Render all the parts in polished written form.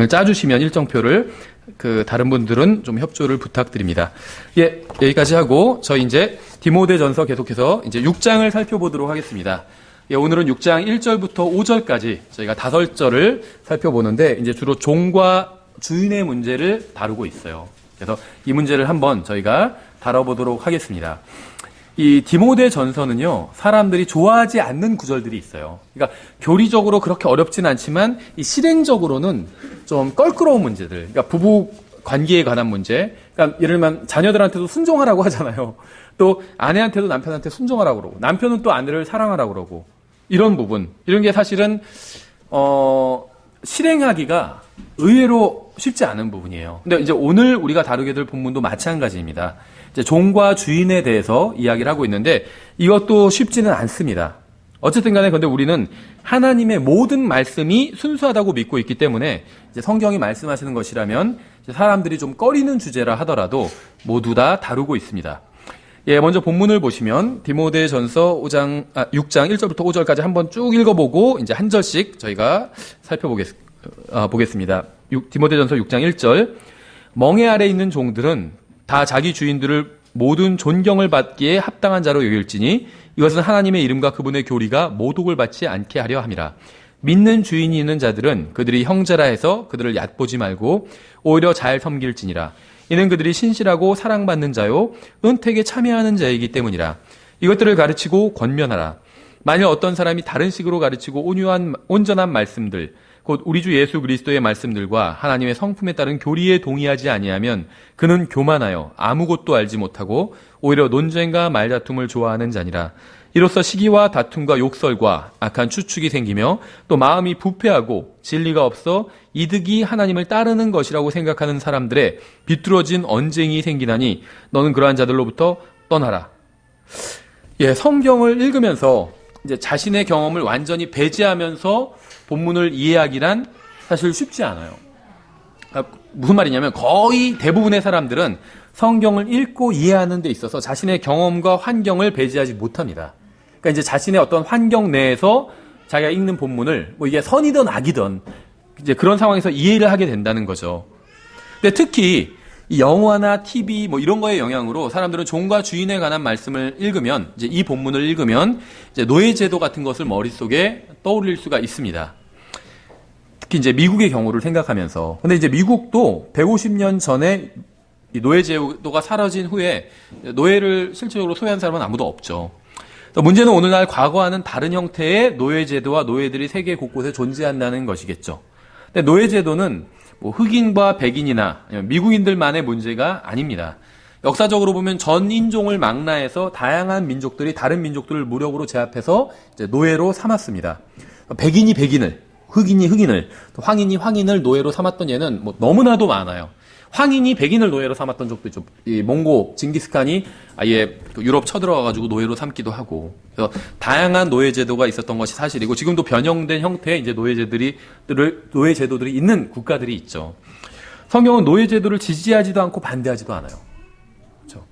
짜주시면 일정표를 다른 분들은 좀 협조를 부탁드립니다. 예, 여기까지 하고 저희 이제 디모데전서 계속해서 이제 6장을 살펴보도록 하겠습니다. 예, 오늘은 6장 1절부터 5절까지 저희가 5절을 살펴보는데 이제 주로 종과 주인의 문제를 다루고 있어요. 그래서 이 문제를 한번 저희가 다뤄보도록 하겠습니다. 이 디모데전서는요, 사람들이 좋아하지 않는 구절들이 있어요. 그러니까 교리적으로 그렇게 어렵진 않지만 이 실행적으로는 좀 껄끄러운 문제들, 그러니까 부부 관계에 관한 문제, 그러니까 예를 들면 자녀들한테도 순종하라고 하잖아요. 또 아내한테도 남편한테 순종하라고 그러고, 남편은 또 아내를 사랑하라고 그러고, 이런 부분, 이런 게 사실은 실행하기가 의외로 쉽지 않은 부분이에요. 근데 이제 오늘 우리가 다루게 될 본문도 마찬가지입니다. 이제 종과 주인에 대해서 이야기를 하고 있는데 이것도 쉽지는 않습니다. 어쨌든 간에 근데 우리는 하나님의 모든 말씀이 순수하다고 믿고 있기 때문에 이제 성경이 말씀하시는 것이라면 이제 사람들이 좀 꺼리는 주제라 하더라도 모두 다 다루고 있습니다. 예, 먼저 본문을 보시면 디모데전서 6장 1절부터 5절까지 한번 쭉 읽어보고 이제 한 절씩 저희가 보겠습니다. 디모데전서 6장 1절. 멍에 아래 있는 종들은 다 자기 주인들을 모든 존경을 받기에 합당한 자로 여길지니 이것은 하나님의 이름과 그분의 교리가 모독을 받지 않게 하려 함이라. 믿는 주인이 있는 자들은 그들이 형제라 해서 그들을 얕보지 말고 오히려 잘 섬길지니라. 이는 그들이 신실하고 사랑받는 자요 은택에 참여하는 자이기 때문이라. 이것들을 가르치고 권면하라. 만일 어떤 사람이 다른 식으로 가르치고 온전한 말씀들 곧 우리 주 예수 그리스도의 말씀들과 하나님의 성품에 따른 교리에 동의하지 아니하면 그는 교만하여 아무것도 알지 못하고 오히려 논쟁과 말다툼을 좋아하는 자니라. 이로써 시기와 다툼과 욕설과 악한 추측이 생기며 또 마음이 부패하고 진리가 없어 이득이 하나님을 따르는 것이라고 생각하는 사람들의 비뚤어진 언쟁이 생기나니 너는 그러한 자들로부터 떠나라. 예, 성경을 읽으면서 이제 자신의 경험을 완전히 배제하면서 본문을 이해하기란 사실 쉽지 않아요. 무슨 말이냐면 거의 대부분의 사람들은 성경을 읽고 이해하는 데 있어서 자신의 경험과 환경을 배제하지 못합니다. 그러니까 이제 자신의 어떤 환경 내에서 자기가 읽는 본문을 뭐 이게 선이든 악이든 이제 그런 상황에서 이해를 하게 된다는 거죠. 근데 특히 이 영화나 TV 뭐 이런 거의 영향으로 사람들은 종과 주인에 관한 말씀을 읽으면 이제 이 본문을 읽으면 이제 노예제도 같은 것을 머릿속에 떠올릴 수가 있습니다. 특히 이제 미국의 경우를 생각하면서. 근데 이제 미국도 150년 전에 이 노예제도가 사라진 후에 노예를 실질적으로 소유한 사람은 아무도 없죠. 문제는 오늘날 과거와는 다른 형태의 노예제도와 노예들이 세계 곳곳에 존재한다는 것이겠죠. 근데 노예제도는 뭐 흑인과 백인이나 미국인들만의 문제가 아닙니다. 역사적으로 보면 전 인종을 망라해서 다양한 민족들이 다른 민족들을 무력으로 제압해서 이제 노예로 삼았습니다. 백인이 백인을, 흑인이 흑인을, 또 황인이 황인을 노예로 삼았던 예는 뭐 너무나도 많아요. 황인이 백인을 노예로 삼았던 적도 있죠. 이 몽고 징기스칸이 아예 유럽 쳐들어가가지고 노예로 삼기도 하고. 그래서 다양한 노예 제도가 있었던 것이 사실이고 지금도 변형된 형태의 이제 노예 제도들이 있는 국가들이 있죠. 성경은 노예 제도를 지지하지도 않고 반대하지도 않아요. 그렇죠?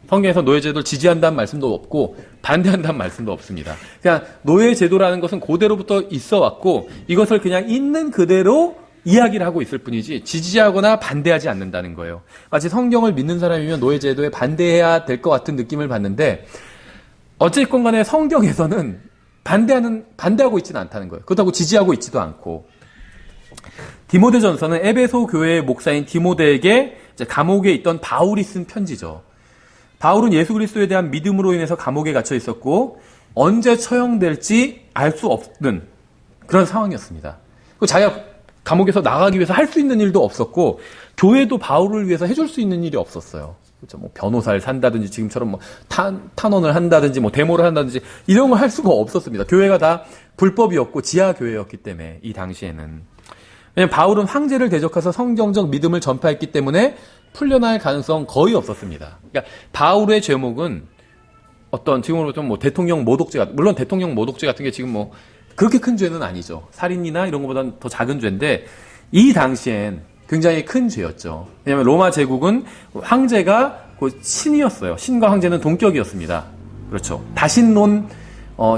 성경에서 노예 제도를 지지한다는 말씀도 없고 반대한다는 말씀도 없습니다. 그냥 노예 제도라는 것은 고대로부터 있어 왔고 이것을 그냥 있는 그대로 이야기를 하고 있을 뿐이지 지지하거나 반대하지 않는다는 거예요. 마치 성경을 믿는 사람이면 노예제도에 반대해야 될 것 같은 느낌을 받는데 어쨌건 간에 성경에서는 반대하고 있지는 않다는 거예요. 그렇다고 지지하고 있지도 않고. 디모데전서는 에베소 교회의 목사인 디모데에게 이제 감옥에 있던 바울이 쓴 편지죠. 바울은 예수 그리스도에 대한 믿음으로 인해서 감옥에 갇혀 있었고 언제 처형될지 알 수 없는 그런 상황이었습니다. 그리고 자기가 감옥에서 나가기 위해서 할 수 있는 일도 없었고 교회도 바울을 위해서 해줄 수 있는 일이 없었어요. 그렇죠? 뭐 변호사를 산다든지 지금처럼 뭐 탄원을 한다든지 뭐 데모를 한다든지 이런 걸 할 수가 없었습니다. 교회가 다 불법이었고 지하 교회였기 때문에 이 당시에는. 왜냐하면 바울은 황제를 대적해서 성경적 믿음을 전파했기 때문에 풀려날 가능성 거의 없었습니다. 그러니까 바울의 죄목은 어떤 지금으로 좀 뭐 대통령 모독죄 물론 대통령 모독죄 같은 게 지금 뭐 그렇게 큰 죄는 아니죠. 살인이나 이런 것보다는 더 작은 죄인데 이 당시엔 굉장히 큰 죄였죠. 왜냐하면 로마 제국은 황제가 그 신이었어요. 신과 황제는 동격이었습니다. 그렇죠. 다신론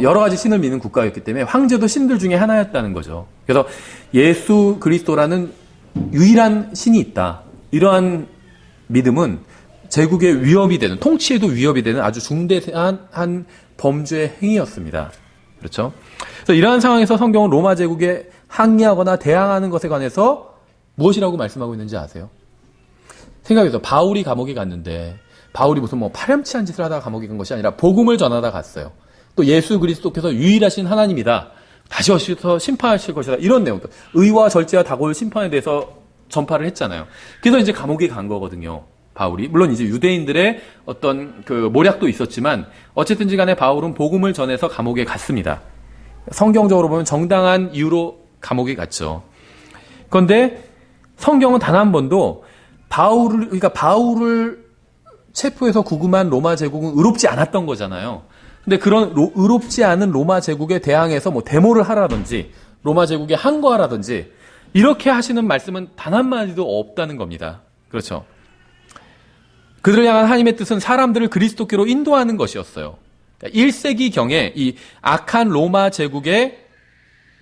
여러 가지 신을 믿는 국가였기 때문에 황제도 신들 중에 하나였다는 거죠. 그래서 예수 그리스도라는 유일한 신이 있다. 이러한 믿음은 제국의 위협이 되는, 통치에도 위협이 되는 아주 중대한 한 범죄의 행위였습니다. 그렇죠? 그래서 이러한 상황에서 성경은 로마 제국에 항의하거나 대항하는 것에 관해서 무엇이라고 말씀하고 있는지 아세요? 생각해서 바울이 감옥에 갔는데 바울이 무슨 뭐 파렴치한 짓을 하다가 감옥에 간 것이 아니라 복음을 전하다 갔어요. 또 예수 그리스도께서 유일하신 하나님이다. 다시 오셔서 심판하실 것이다. 이런 내용들. 의와 절제와 다가올 심판에 대해서 전파를 했잖아요. 그래서 이제 감옥에 간 거거든요. 바울이. 물론 이제 유대인들의 어떤 그 모략도 있었지만 어쨌든지 간에 바울은 복음을 전해서 감옥에 갔습니다. 성경적으로 보면 정당한 이유로 감옥에 갔죠. 그런데 성경은 단 한 번도 바울을 체포해서 구금한 로마 제국은 의롭지 않았던 거잖아요. 근데 그런 의롭지 않은 로마 제국에 대항해서 뭐 데모를 하라든지 로마 제국에 항거하라든지 이렇게 하시는 말씀은 단 한마디도 없다는 겁니다. 그렇죠. 그들을 향한 하나님의 뜻은 사람들을 그리스도께로 인도하는 것이었어요. 그러니까 1세기경에 이 악한 로마 제국의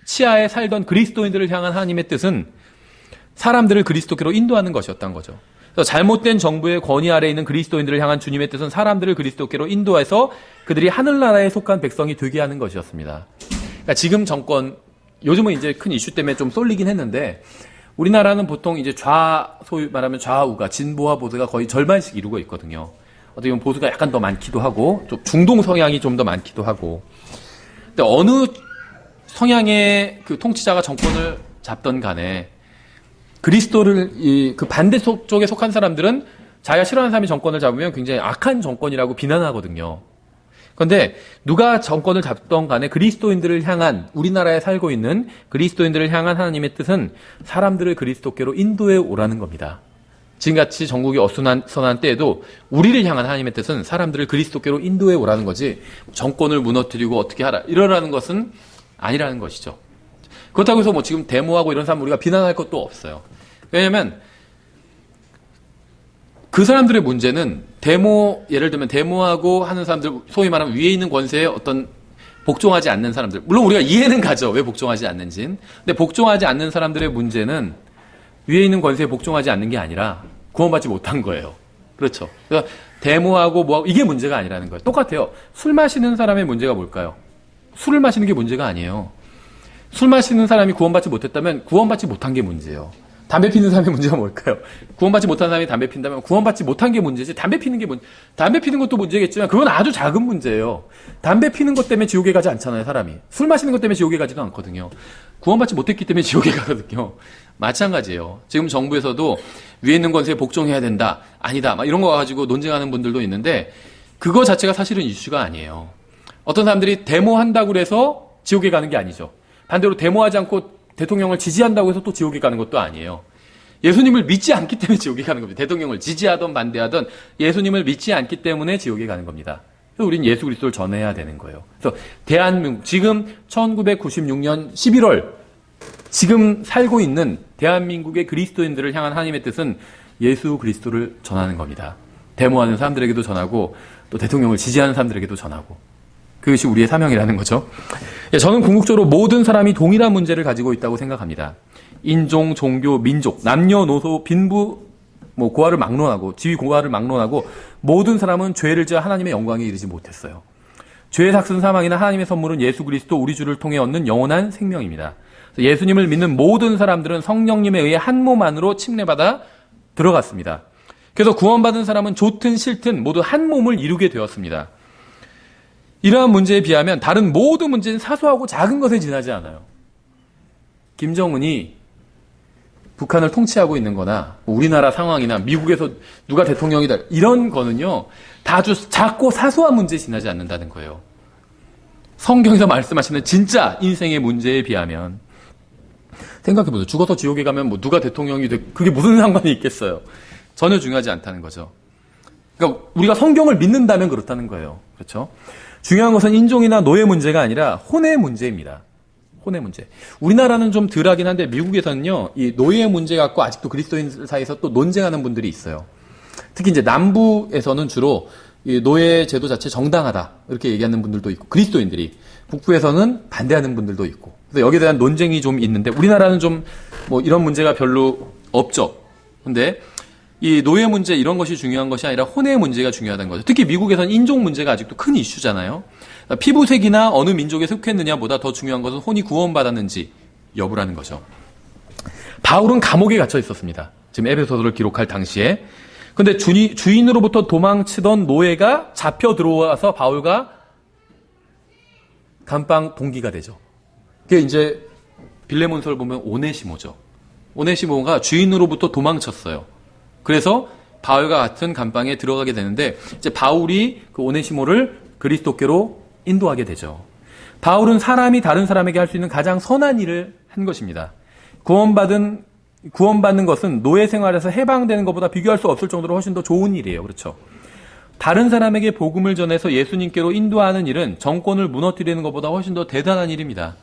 치하에 살던 그리스도인들을 향한 하나님의 뜻은 사람들을 그리스도께로 인도하는 것이었던 거죠. 그래서 잘못된 정부의 권위 아래에 있는 그리스도인들을 향한 주님의 뜻은 사람들을 그리스도께로 인도해서 그들이 하늘나라에 속한 백성이 되게 하는 것이었습니다. 그러니까 지금 정권, 요즘은 이제 큰 이슈 때문에 좀 쏠리긴 했는데 우리나라는 보통 이제 소위 말하면 좌우가, 진보와 보수가 거의 절반씩 이루고 있거든요. 어떻게 보면 보수가 약간 더 많기도 하고, 좀 중동 성향이 좀 더 많기도 하고. 근데 어느 성향의 그 통치자가 정권을 잡던 간에 그리스도를, 그 반대쪽에 속한 사람들은 자기가 싫어하는 사람이 정권을 잡으면 굉장히 악한 정권이라고 비난하거든요. 그런데 누가 정권을 잡던 간에 그리스도인들을 향한, 우리나라에 살고 있는 그리스도인들을 향한 하나님의 뜻은 사람들을 그리스도께로 인도해 오라는 겁니다. 지금같이 전국이 어수선한 때에도 우리를 향한 하나님의 뜻은 사람들을 그리스도께로 인도해 오라는 거지, 정권을 무너뜨리고 어떻게 하라 이러라는 것은 아니라는 것이죠. 그렇다고 해서 뭐 지금 데모하고 이런 사람 우리가 비난할 것도 없어요. 왜냐하면 그 사람들의 문제는 예를 들면 데모하고 하는 사람들, 소위 말하면 위에 있는 권세에 어떤 복종하지 않는 사람들, 물론 우리가 이해는 가죠. 왜 복종하지 않는지는. 근데 복종하지 않는 사람들의 문제는 위에 있는 권세에 복종하지 않는 게 아니라 구원받지 못한 거예요. 그렇죠. 그래서 데모하고 뭐하고 이게 문제가 아니라는 거예요. 똑같아요. 술 마시는 사람의 문제가 뭘까요? 술을 마시는 게 문제가 아니에요. 술 마시는 사람이 구원받지 못했다면 구원받지 못한 게 문제예요. 담배 피는 사람의 문제가 뭘까요? 구원받지 못한 사람이 담배 핀다면 구원받지 못한 게 문제지, 담배 피는 게 담배 피는 것도 문제겠지만 그건 아주 작은 문제예요. 담배 피는 것 때문에 지옥에 가지 않잖아요, 사람이. 술 마시는 것 때문에 지옥에 가지도 않거든요. 구원받지 못했기 때문에 지옥에 가거든요. 마찬가지예요. 지금 정부에서도 위에 있는 권세에 복종해야 된다, 아니다, 막 이런 거 가지고 논쟁하는 분들도 있는데 그거 자체가 사실은 이슈가 아니에요. 어떤 사람들이 데모한다고 해서 지옥에 가는 게 아니죠. 반대로 데모하지 않고 대통령을 지지한다고 해서 또 지옥에 가는 것도 아니에요. 예수님을 믿지 않기 때문에 지옥에 가는 겁니다. 대통령을 지지하던 반대하던 예수님을 믿지 않기 때문에 지옥에 가는 겁니다. 그래서 우리는 예수 그리스도를 전해야 되는 거예요. 그래서 대한민국, 지금 1996년 11월 지금 살고 있는 대한민국의 그리스도인들을 향한 하나님의 뜻은 예수 그리스도를 전하는 겁니다. 데모하는 사람들에게도 전하고 또 대통령을 지지하는 사람들에게도 전하고, 그것이 우리의 사명이라는 거죠. 저는 궁극적으로 모든 사람이 동일한 문제를 가지고 있다고 생각합니다. 인종, 종교, 민족, 남녀노소, 빈부, 고아를 막론하고, 지위 고아를 막론하고 모든 사람은 죄를 지어 하나님의 영광에 이르지 못했어요. 죄의 삭슨 사망이나 하나님의 선물은 예수 그리스도 우리 주를 통해 얻는 영원한 생명입니다. 예수님을 믿는 모든 사람들은 성령님에 의해 한 몸 안으로 침례받아 들어갔습니다. 그래서 구원받은 사람은 좋든 싫든 모두 한 몸을 이루게 되었습니다. 이러한 문제에 비하면 다른 모든 문제는 사소하고 작은 것에 지나지 않아요. 김정은이 북한을 통치하고 있는 거나 우리나라 상황이나 미국에서 누가 대통령이다 이런 거는요, 다 아주 작고 사소한 문제에 지나지 않는다는 거예요. 성경에서 말씀하시는 진짜 인생의 문제에 비하면, 생각해보세요. 죽어서 지옥에 가면 누가 대통령이 돼, 그게 무슨 상관이 있겠어요. 전혀 중요하지 않다는 거죠. 그러니까 우리가 성경을 믿는다면 그렇다는 거예요. 그렇죠? 중요한 것은 인종이나 노예 문제가 아니라 혼의 문제입니다. 혼의 문제. 우리나라는 좀 덜하긴 한데 미국에서는요, 이 노예 문제 갖고 아직도 그리스도인 사이에서 또 논쟁하는 분들이 있어요. 특히 이제 남부에서는 주로 이 노예 제도 자체 정당하다 이렇게 얘기하는 분들도 있고, 그리스도인들이 북부에서는 반대하는 분들도 있고, 그래서 여기에 대한 논쟁이 좀 있는데 우리나라는 좀 이런 문제가 별로 없죠. 근데 이 노예 문제 이런 것이 중요한 것이 아니라 혼의 문제가 중요하다는 거죠. 특히 미국에서는 인종 문제가 아직도 큰 이슈잖아요. 피부색이나 어느 민족에 속했느냐보다 더 중요한 것은 혼이 구원받았는지 여부라는 거죠. 바울은 감옥에 갇혀 있었습니다. 지금 에베소서를 기록할 당시에. 근데 주인으로부터 도망치던 노예가 잡혀 들어와서 바울과 감방 동기가 되죠. 그게 이제 빌레몬서를 보면 오네시모죠. 오네시모가 주인으로부터 도망쳤어요. 그래서 바울과 같은 감방에 들어가게 되는데 이제 바울이 그 오네시모를 그리스도께로 인도하게 되죠. 바울은 사람이 다른 사람에게 할 수 있는 가장 선한 일을 한 것입니다. 구원받는 것은 노예 생활에서 해방되는 것보다 비교할 수 없을 정도로 훨씬 더 좋은 일이에요. 그렇죠? 다른 사람에게 복음을 전해서 예수님께로 인도하는 일은 정권을 무너뜨리는 것보다 훨씬 더 대단한 일입니다.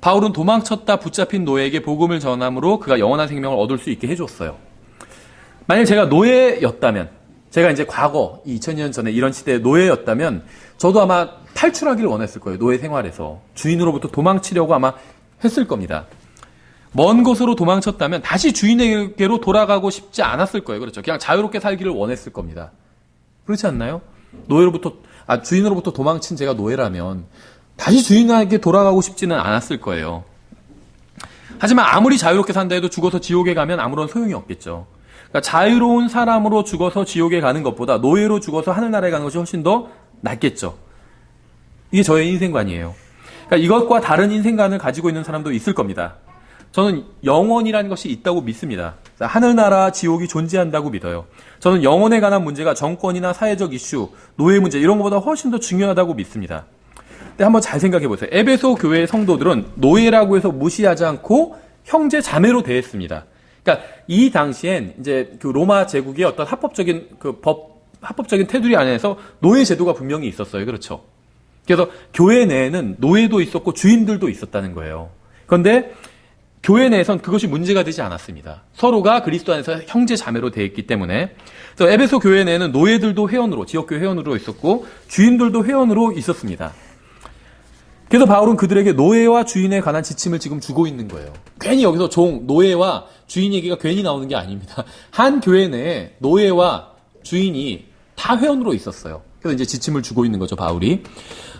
바울은 도망쳤다 붙잡힌 노예에게 복음을 전함으로 그가 영원한 생명을 얻을 수 있게 해줬어요. 만약 제가 노예였다면, 제가 이제 과거 2000년 전에 이런 시대의 노예였다면 저도 아마 탈출하기를 원했을 거예요. 노예 생활에서. 주인으로부터 도망치려고 아마 했을 겁니다. 먼 곳으로 도망쳤다면 다시 주인에게로 돌아가고 싶지 않았을 거예요. 그렇죠? 그냥 자유롭게 살기를 원했을 겁니다. 그렇지 않나요? 주인으로부터 도망친 제가 노예라면 다시 주인에게 돌아가고 싶지는 않았을 거예요. 하지만 아무리 자유롭게 산다 해도 죽어서 지옥에 가면 아무런 소용이 없겠죠. 그러니까 자유로운 사람으로 죽어서 지옥에 가는 것보다 노예로 죽어서 하늘나라에 가는 것이 훨씬 더 낫겠죠. 이게 저의 인생관이에요. 그러니까 이것과 다른 인생관을 가지고 있는 사람도 있을 겁니다. 저는 영원이라는 것이 있다고 믿습니다. 하늘나라, 지옥이 존재한다고 믿어요. 저는 영혼에 관한 문제가 정권이나 사회적 이슈, 노예 문제 이런 것보다 훨씬 더 중요하다고 믿습니다. 근데 한번 잘 생각해 보세요. 에베소 교회의 성도들은 노예라고 해서 무시하지 않고 형제 자매로 대했습니다. 그러니까 이 당시엔 이제 그 로마 제국의 어떤 합법적인 테두리 안에서 노예 제도가 분명히 있었어요. 그렇죠? 그래서 교회 내에는 노예도 있었고 주인들도 있었다는 거예요. 그런데 교회 내에선 그것이 문제가 되지 않았습니다. 서로가 그리스도 안에서 형제 자매로 대했기 때문에. 그래서 에베소 교회 내에는 노예들도 회원으로, 지역교회 회원으로 있었고 주인들도 회원으로 있었습니다. 그래서 바울은 그들에게 노예와 주인에 관한 지침을 지금 주고 있는 거예요. 괜히 여기서 노예와 주인 얘기가 괜히 나오는 게 아닙니다. 한 교회 내에 노예와 주인이 다 회원으로 있었어요. 그래서 이제 지침을 주고 있는 거죠, 바울이.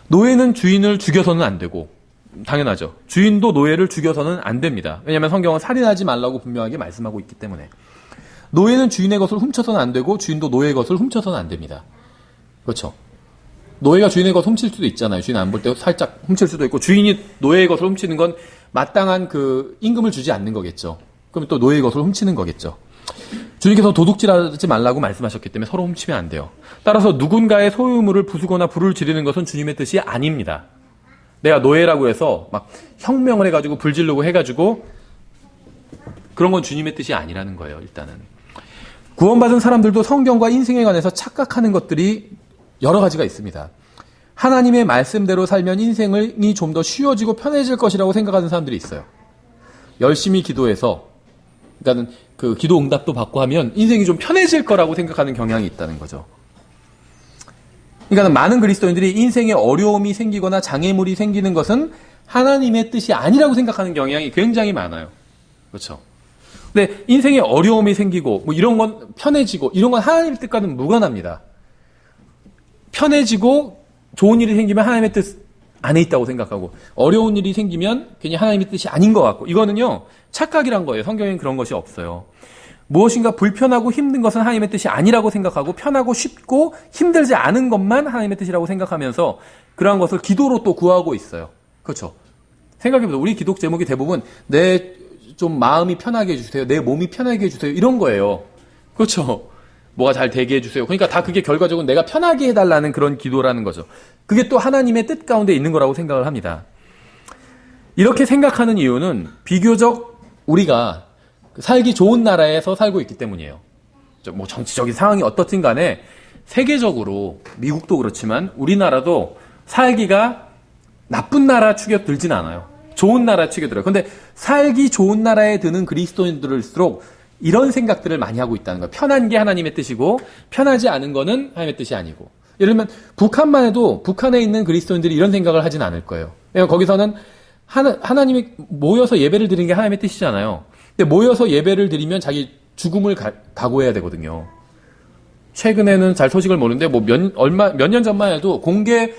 노예는 주인을 죽여서는 안 되고, 당연하죠. 주인도 노예를 죽여서는 안 됩니다. 왜냐하면 성경은 살인하지 말라고 분명하게 말씀하고 있기 때문에. 노예는 주인의 것을 훔쳐서는 안 되고, 주인도 노예의 것을 훔쳐서는 안 됩니다. 그렇죠? 노예가 주인의 것을 훔칠 수도 있잖아요. 주인 안 볼 때 살짝 훔칠 수도 있고, 주인이 노예의 것을 훔치는 건 마땅한 그 임금을 주지 않는 거겠죠. 그럼 또 노예의 것을 훔치는 거겠죠. 주님께서 도둑질하지 말라고 말씀하셨기 때문에 서로 훔치면 안 돼요. 따라서 누군가의 소유물을 부수거나 불을 지르는 것은 주님의 뜻이 아닙니다. 내가 노예라고 해서 막 혁명을 해가지고 불 지르고 해가지고 그런 건 주님의 뜻이 아니라는 거예요. 일단은 구원받은 사람들도 성경과 인생에 관해서 착각하는 것들이 여러 가지가 있습니다. 하나님의 말씀대로 살면 인생이 좀 더 쉬워지고 편해질 것이라고 생각하는 사람들이 있어요. 열심히 기도해서, 그러니까 그 기도 응답도 받고 하면 인생이 좀 편해질 거라고 생각하는 경향이 있다는 거죠. 그러니까 많은 그리스도인들이 인생에 어려움이 생기거나 장애물이 생기는 것은 하나님의 뜻이 아니라고 생각하는 경향이 굉장히 많아요. 그렇죠? 근데 인생에 어려움이 생기고 뭐 이런 건 편해지고 이런 건 하나님의 뜻과는 무관합니다. 편해지고 좋은 일이 생기면 하나님의 뜻 안에 있다고 생각하고 어려운 일이 생기면 괜히 하나님의 뜻이 아닌 것 같고 이거는요 착각이란 거예요. 성경에는 그런 것이 없어요. 무엇인가 불편하고 힘든 것은 하나님의 뜻이 아니라고 생각하고 편하고 쉽고 힘들지 않은 것만 하나님의 뜻이라고 생각하면서 그러한 것을 기도로 또 구하고 있어요. 그렇죠? 생각해보세요. 우리 기도 제목이 대부분 내 좀 마음이 편하게 해주세요. 내 몸이 편하게 해주세요. 이런 거예요. 그렇죠? 뭐가 잘 되게 해주세요. 그러니까 다 그게 결과적으로 내가 편하게 해달라는 그런 기도라는 거죠. 그게 또 하나님의 뜻 가운데 있는 거라고 생각을 합니다. 이렇게 생각하는 이유는 비교적 우리가 살기 좋은 나라에서 살고 있기 때문이에요. 뭐 정치적인 상황이 어떻든 간에 세계적으로 미국도 그렇지만 우리나라도 살기가 나쁜 나라 축에 들진 않아요. 좋은 나라 축에 들어요. 그런데 살기 좋은 나라에 드는 그리스도인들일수록 이런 생각들을 많이 하고 있다는 거예요. 편한 게 하나님의 뜻이고 편하지 않은 거는 하나님의 뜻이 아니고. 예를 들면 북한만 해도 북한에 있는 그리스도인들이 이런 생각을 하진 않을 거예요. 왜냐하면 거기서는 하나님이 모여서 예배를 드리는 게 하나님의 뜻이잖아요. 근데 모여서 예배를 드리면 자기 죽음을 각오해야 되거든요. 최근에는 잘 소식을 모르는데 몇 년 전만 해도 공개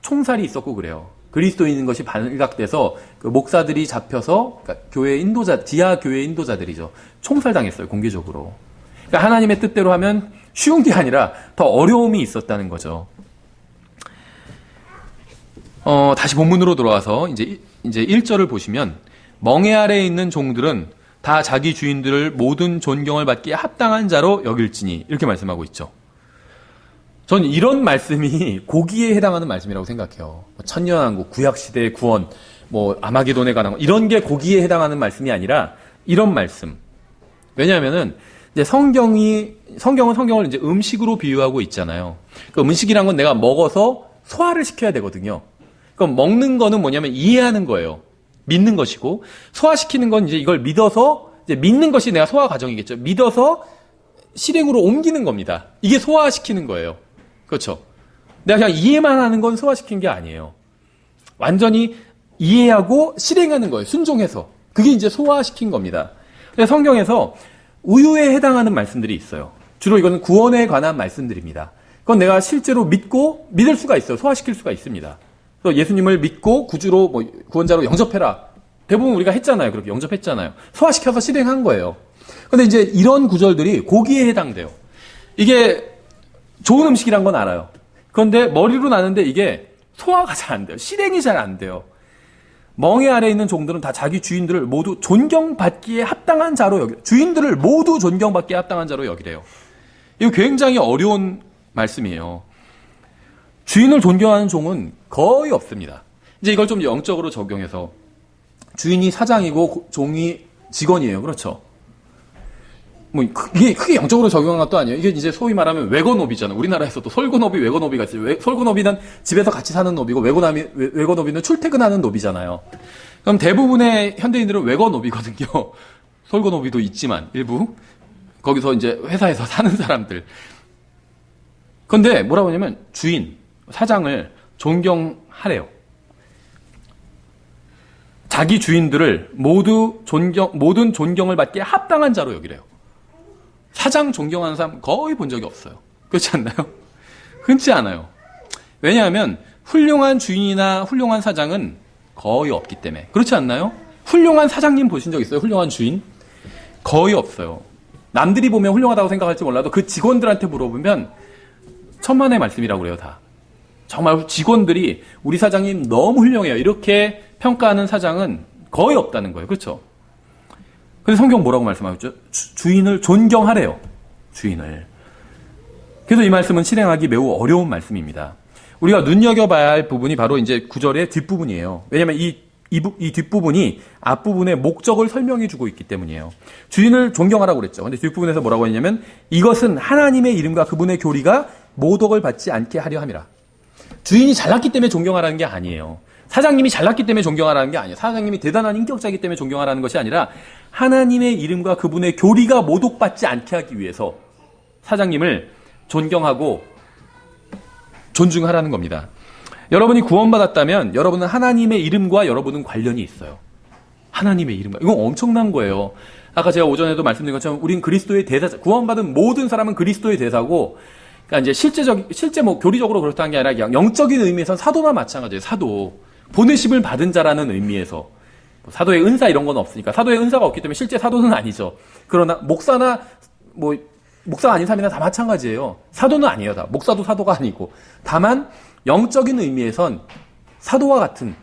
총살이 있었고 그래요. 그리스도인인 것이 발각돼서 그 목사들이 잡혀서, 그러니까 교회 인도자, 지하 교회 인도자들이죠. 총살당했어요, 공개적으로. 그러니까 하나님의 뜻대로 하면 쉬운 게 아니라 더 어려움이 있었다는 거죠. 다시 본문으로 돌아와서 이제 1절을 보시면, 멍에 아래에 있는 종들은 다 자기 주인들을 모든 존경을 받기에 합당한 자로 여길지니, 이렇게 말씀하고 있죠. 전 이런 말씀이 고기에 해당하는 말씀이라고 생각해요. 천년왕국, 구약시대의 구원, 아마게돈에 관한 거, 이런 게 고기에 해당하는 말씀이 아니라 이런 말씀. 왜냐하면은 이제 성경은 성경을 이제 음식으로 비유하고 있잖아요. 그 음식이란 건 내가 먹어서 소화를 시켜야 되거든요. 그럼 먹는 거는 뭐냐면 이해하는 거예요. 믿는 것이고, 소화시키는 건 이제 이걸 믿어서, 이제 믿는 것이 내가 소화 과정이겠죠. 믿어서 실행으로 옮기는 겁니다. 이게 소화시키는 거예요. 그렇죠? 내가 그냥 이해만 하는 건 소화시킨 게 아니에요. 완전히 이해하고 실행하는 거예요. 순종해서. 그게 이제 소화시킨 겁니다. 그래서 성경에서 우유에 해당하는 말씀들이 있어요. 주로 이거는 구원에 관한 말씀들입니다. 그건 내가 실제로 믿고 믿을 수가 있어요. 소화시킬 수가 있습니다. 그래서 예수님을 믿고 구주로 구원자로 영접해라. 대부분 우리가 했잖아요. 그렇게 영접했잖아요. 소화시켜서 실행한 거예요. 근데 이제 이런 구절들이 고기에 해당돼요. 이게 좋은 음식이란 건 알아요. 그런데 머리로 나는데 이게 소화가 잘 안 돼요. 실행이 잘 안 돼요. 멍에 아래에 있는 종들은 다 자기 주인들을 모두 존경받기에 합당한 자로 여기래요. 주인들을 모두 존경받기에 합당한 자로 여기래요. 이거 굉장히 어려운 말씀이에요. 주인을 존경하는 종은 거의 없습니다. 이제 이걸 좀 영적으로 적용해서, 주인이 사장이고 종이 직원이에요. 그렇죠? 이게 크게 영적으로 적용한 것도 아니에요. 이게 이제 소위 말하면 외거노비잖아요. 우리나라에서도 설거노비, 외거노비가 있어요. 설거노비는 집에서 같이 사는 노비고, 외거노비는 출퇴근하는 노비잖아요. 그럼 대부분의 현대인들은 외거노비거든요. 설거노비도 있지만, 일부. 거기서 이제 회사에서 사는 사람들. 근데 뭐라고 하냐면, 주인, 사장을 존경하래요. 자기 주인들을 모든 존경을 받기에 합당한 자로 여기래요. 사장 존경하는 사람 거의 본 적이 없어요. 그렇지 않나요? 흔치 않아요. 왜냐하면 훌륭한 주인이나 훌륭한 사장은 거의 없기 때문에. 그렇지 않나요? 훌륭한 사장님 보신 적 있어요? 훌륭한 주인? 거의 없어요. 남들이 보면 훌륭하다고 생각할지 몰라도 그 직원들한테 물어보면 천만의 말씀이라고 그래요, 다. 정말 직원들이 우리 사장님 너무 훌륭해요, 이렇게 평가하는 사장은 거의 없다는 거예요. 그렇죠? 근데 성경 뭐라고 말씀하셨죠? 주인을 존경하래요. 주인을. 그래서 이 말씀은 실행하기 매우 어려운 말씀입니다. 우리가 눈여겨봐야 할 부분이 바로 이제 9절의 뒷부분이에요. 왜냐하면 이 뒷부분이 앞부분의 목적을 설명해주고 있기 때문이에요. 주인을 존경하라고 그랬죠. 근데 뒷부분에서 뭐라고 했냐면, 이것은 하나님의 이름과 그분의 교리가 모독을 받지 않게 하려 함이라. 주인이 잘났기 때문에 존경하라는 게 아니에요. 사장님이 잘났기 때문에 존경하라는 게 아니에요. 사장님이 대단한 인격자이기 때문에 존경하라는 것이 아니라, 하나님의 이름과 그분의 교리가 모독받지 않게 하기 위해서 사장님을 존경하고 존중하라는 겁니다. 여러분이 구원받았다면 여러분은 하나님의 이름과 여러분은 관련이 있어요. 하나님의 이름과. 이건 엄청난 거예요. 아까 제가 오전에도 말씀드린 것처럼 우린 그리스도의 대사자, 구원받은 모든 사람은 그리스도의 대사고, 그러니까 이제 실제 교리적으로 그렇다는 게 아니라 영적인 의미에서는 사도나 마찬가지예요. 사도. 보내심을 받은 자라는 의미에서. 사도의 은사 이런 건 없으니까. 사도의 은사가 없기 때문에 실제 사도는 아니죠. 그러나 목사나 목사가 아닌 사람이나 다 마찬가지예요. 사도는 아니에요, 다. 목사도 사도가 아니고. 다만 영적인 의미에선 사도와 같은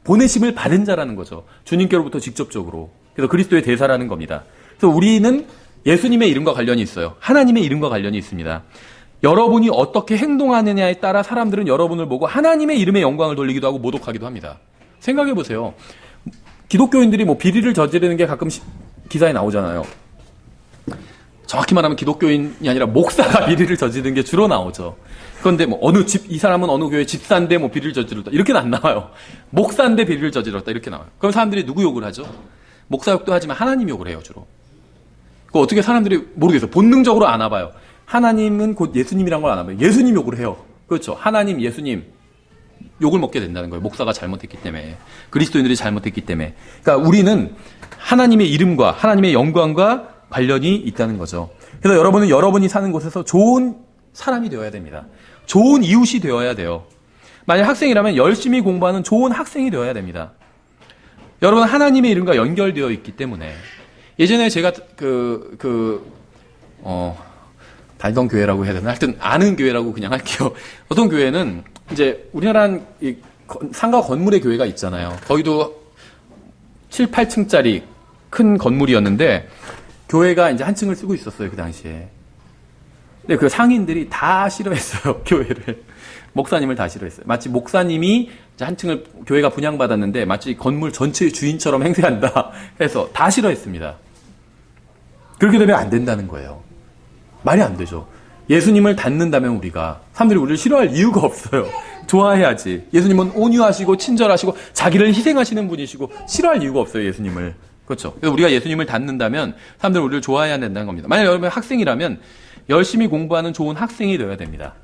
보내심을 받은 자라는 거죠. 주님께로부터 직접적으로. 그래서 그리스도의 대사라는 겁니다. 그래서 우리는 예수님의 이름과 관련이 있어요. 하나님의 이름과 관련이 있습니다. 여러분이 어떻게 행동하느냐에 따라 사람들은 여러분을 보고 하나님의 이름의 영광을 돌리기도 하고 모독하기도 합니다. 생각해 보세요. 기독교인들이 비리를 저지르는 게 가끔 기사에 나오잖아요. 정확히 말하면 기독교인이 아니라 목사가 비리를 저지르는 게 주로 나오죠. 그런데 이 사람은 어느 교회 집사인데 비리를 저질렀다, 이렇게는 안 나와요. 목사인데 비리를 저질렀다, 이렇게 나와요. 그럼 사람들이 누구 욕을 하죠? 목사 욕도 하지만 하나님 욕을 해요, 주로. 그거 어떻게 사람들이 모르겠어요. 본능적으로 아나 봐요. 하나님은 곧 예수님이란 걸 아나 봐요. 예수님 욕을 해요. 그렇죠. 하나님, 예수님. 욕을 먹게 된다는 거예요. 목사가 잘못했기 때문에. 그리스도인들이 잘못했기 때문에. 그러니까 우리는 하나님의 이름과 하나님의 영광과 관련이 있다는 거죠. 그래서 여러분은 여러분이 사는 곳에서 좋은 사람이 되어야 됩니다. 좋은 이웃이 되어야 돼요. 만약 학생이라면 열심히 공부하는 좋은 학생이 되어야 됩니다. 여러분 하나님의 이름과 연결되어 있기 때문에. 예전에 제가 다니던 교회라고 해야 되나? 하여튼 아는 교회라고 그냥 할게요. 어떤 교회는 이제 우리나라는 상가 건물의 교회가 있잖아요. 거기도 7, 8층짜리 큰 건물이었는데 교회가 이제 한 층을 쓰고 있었어요, 그 당시에. 근데 그 상인들이 다 싫어했어요, 교회를. 목사님을 다 싫어했어요. 마치 목사님이 이제 한 층을 교회가 분양받았는데 마치 건물 전체의 주인처럼 행세한다 해서 다 싫어했습니다. 그렇게 되면 안 된다는 거예요. 말이 안 되죠. 예수님을 닮는다면 우리가 사람들이 우리를 싫어할 이유가 없어요. 좋아해야지. 예수님은 온유하시고 친절하시고 자기를 희생하시는 분이시고 싫어할 이유가 없어요, 예수님을. 그렇죠. 그래서 우리가 예수님을 닮는다면 사람들이 우리를 좋아해야 된다는 겁니다. 만약 여러분 학생이라면 열심히 공부하는 좋은 학생이 되어야 됩니다.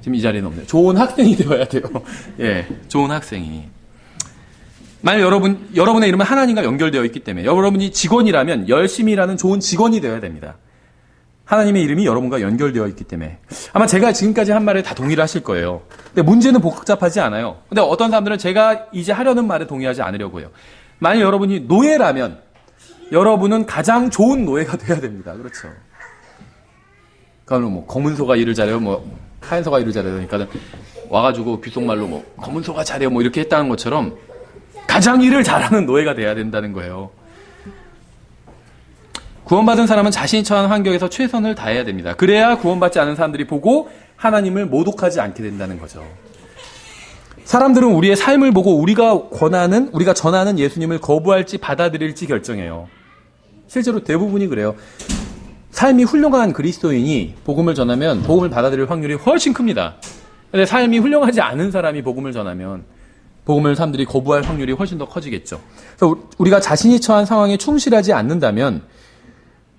지금 이 자리는 없네요. 좋은 학생이 되어야 돼요. 예, 좋은 학생이. 만약 여러분의 이름은 하나님과 연결되어 있기 때문에 여러분이 직원이라면 열심히 일하는 좋은 직원이 되어야 됩니다. 하나님의 이름이 여러분과 연결되어 있기 때문에. 아마 제가 지금까지 한 말에 다 동의를 하실 거예요. 근데 문제는 복잡하지 않아요. 근데 어떤 사람들은 제가 이제 하려는 말에 동의하지 않으려고 해요. 만약 여러분이 노예라면 여러분은 가장 좋은 노예가 돼야 됩니다. 그렇죠. 그러니까 뭐 검은 소가 일을 잘해요, 뭐 하얀 소가 일을 잘해요. 그러니까 와가지고 귓속말로 뭐 검은 소가 잘해요, 뭐 이렇게 했다는 것처럼 가장 일을 잘하는 노예가 돼야 된다는 거예요. 구원받은 사람은 자신이 처한 환경에서 최선을 다해야 됩니다. 그래야 구원받지 않은 사람들이 보고 하나님을 모독하지 않게 된다는 거죠. 사람들은 우리의 삶을 보고 우리가 전하는 예수님을 거부할지 받아들일지 결정해요. 실제로 대부분이 그래요. 삶이 훌륭한 그리스도인이 복음을 전하면 복음을 받아들일 확률이 훨씬 큽니다. 근데 삶이 훌륭하지 않은 사람이 복음을 전하면 복음을 사람들이 거부할 확률이 훨씬 더 커지겠죠. 그래서 우리가 자신이 처한 상황에 충실하지 않는다면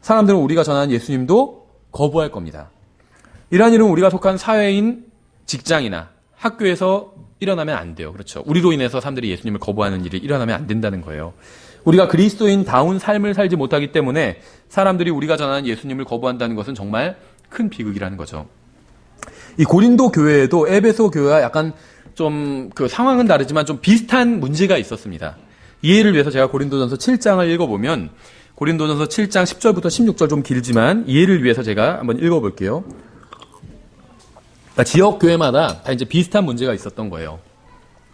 사람들은 우리가 전하는 예수님도 거부할 겁니다. 이러한 일은 우리가 속한 사회인 직장이나 학교에서 일어나면 안 돼요. 그렇죠. 우리로 인해서 사람들이 예수님을 거부하는 일이 일어나면 안 된다는 거예요. 우리가 그리스도인다운 삶을 살지 못하기 때문에 사람들이 우리가 전하는 예수님을 거부한다는 것은 정말 큰 비극이라는 거죠. 이 고린도 교회에도 에베소 교회와 약간 좀 그 상황은 다르지만 좀 비슷한 문제가 있었습니다. 이해를 위해서 제가 고린도전서 7장을 읽어보면 고린도전서 7장 10절부터 16절 좀 길지만 이해를 위해서 제가 한번 읽어볼게요. 그러니까 지역 교회마다 다 이제 비슷한 문제가 있었던 거예요.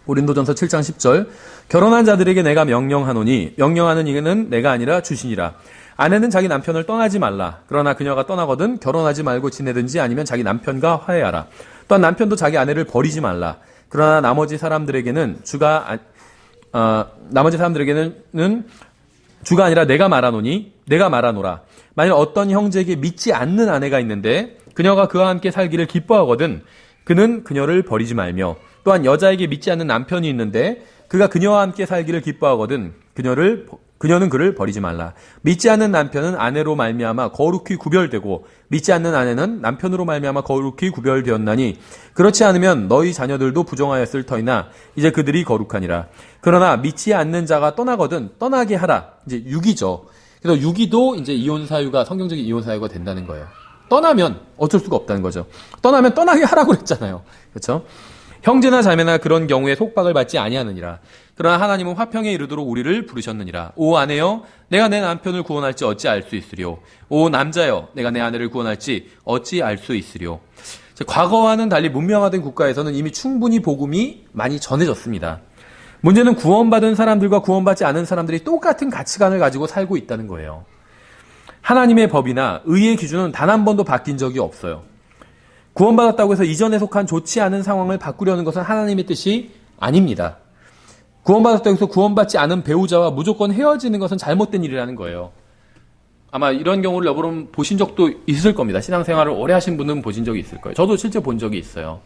고린도전서 7장 10절 결혼한 자들에게 내가 명령하노니 명령하는 이는 내가 아니라 주시니라. 아내는 자기 남편을 떠나지 말라. 그러나 그녀가 떠나거든 결혼하지 말고 지내든지 아니면 자기 남편과 화해하라. 또한 남편도 자기 아내를 버리지 말라. 그러나 나머지 사람들에게는 주가 아니라 내가 말하노라. 만일 어떤 형제에게 믿지 않는 아내가 있는데 그녀가 그와 함께 살기를 기뻐하거든 그는 그녀를 버리지 말며 또한 여자에게 믿지 않는 남편이 있는데 그가 그녀와 함께 살기를 기뻐하거든 그녀는 그를 버리지 말라. 믿지 않는 남편은 아내로 말미암아 거룩히 구별되고 믿지 않는 아내는 남편으로 말미암아 거룩히 구별되었나니 그렇지 않으면 너희 자녀들도 부정하였을 터이나 이제 그들이 거룩하니라. 그러나 믿지 않는 자가 떠나거든 떠나게 하라. 이제 유기죠. 그래서 유기도 이제 이혼 사유가 성경적인 이혼 사유가 된다는 거예요. 떠나면 어쩔 수가 없다는 거죠. 떠나면 떠나게 하라고 그랬잖아요. 그렇죠? 형제나 자매나 그런 경우에 속박을 받지 아니하느니라. 그러나 하나님은 화평에 이르도록 우리를 부르셨느니라. 오 아내여 내가 내 남편을 구원할지 어찌 알 수 있으리요. 오 남자여 내가 내 아내를 구원할지 어찌 알 수 있으리요. 과거와는 달리 문명화된 국가에서는 이미 충분히 복음이 많이 전해졌습니다. 문제는 구원받은 사람들과 구원받지 않은 사람들이 똑같은 가치관을 가지고 살고 있다는 거예요. 하나님의 법이나 의의 기준은 단 한 번도 바뀐 적이 없어요. 구원받았다고 해서 이전에 속한 좋지 않은 상황을 바꾸려는 것은 하나님의 뜻이 아닙니다. 구원받았다고 해서 구원받지 않은 배우자와 무조건 헤어지는 것은 잘못된 일이라는 거예요. 아마 이런 경우를 여러분 보신 적도 있을 겁니다. 신앙생활을 오래 하신 분은 보신 적이 있을 거예요. 저도 실제 본 적이 있어요.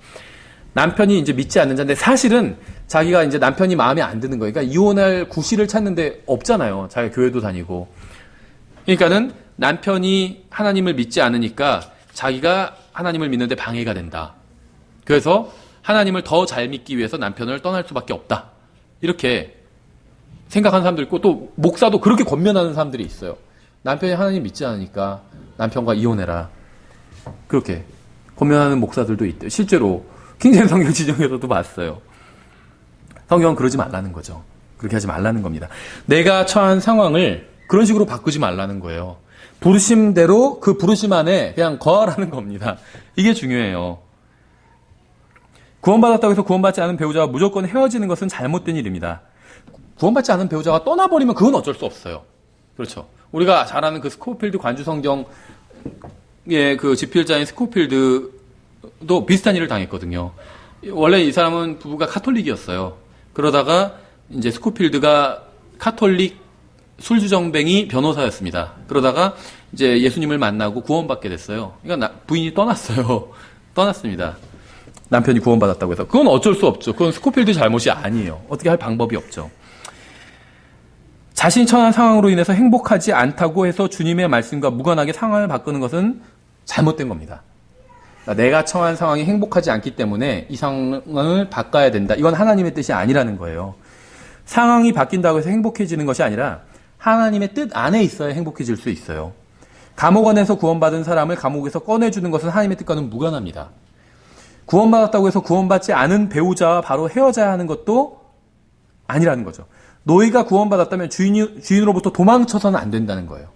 남편이 이제 믿지 않는 자인데 사실은 자기가 이제 남편이 마음에 안 드는 거예요. 그러니까 이혼할 구실을 찾는데 없잖아요. 자기가 교회도 다니고. 그러니까는 남편이 하나님을 믿지 않으니까 자기가 하나님을 믿는데 방해가 된다. 그래서 하나님을 더 잘 믿기 위해서 남편을 떠날 수밖에 없다. 이렇게 생각하는 사람도 있고 또 목사도 그렇게 권면하는 사람들이 있어요. 남편이 하나님 믿지 않으니까 남편과 이혼해라. 그렇게 권면하는 목사들도 있대요. 실제로 킹제임 성경 지정에서도 봤어요. 성경은 그러지 말라는 거죠. 그렇게 하지 말라는 겁니다. 내가 처한 상황을 그런 식으로 바꾸지 말라는 거예요. 부르심대로 그 부르심 안에 그냥 거하라는 겁니다. 이게 중요해요. 구원받았다고 해서 구원받지 않은 배우자와 무조건 헤어지는 것은 잘못된 일입니다. 구원받지 않은 배우자가 떠나버리면 그건 어쩔 수 없어요. 그렇죠. 우리가 잘 아는 그 스코필드 관주 성경의 그 집필자인 스코필드도 비슷한 일을 당했거든요. 원래 이 사람은 부부가 카톨릭이었어요. 그러다가 이제 스코필드가 카톨릭 술주정뱅이 변호사였습니다. 그러다가 이제 예수님을 만나고 구원받게 됐어요. 그러니까 부인이 떠났어요. 떠났습니다. 남편이 구원받았다고 해서. 그건 어쩔 수 없죠. 그건 스코필드 잘못이 아니에요. 어떻게 할 방법이 없죠. 자신이 처한 상황으로 인해서 행복하지 않다고 해서 주님의 말씀과 무관하게 상황을 바꾸는 것은 잘못된 겁니다. 내가 처한 상황이 행복하지 않기 때문에 이 상황을 바꿔야 된다. 이건 하나님의 뜻이 아니라는 거예요. 상황이 바뀐다고 해서 행복해지는 것이 아니라 하나님의 뜻 안에 있어야 행복해질 수 있어요. 감옥 안에서 구원받은 사람을 감옥에서 꺼내주는 것은 하나님의 뜻과는 무관합니다. 구원받았다고 해서 구원받지 않은 배우자와 바로 헤어져야 하는 것도 아니라는 거죠. 노예가 구원받았다면 주인으로부터 도망쳐서는 안 된다는 거예요.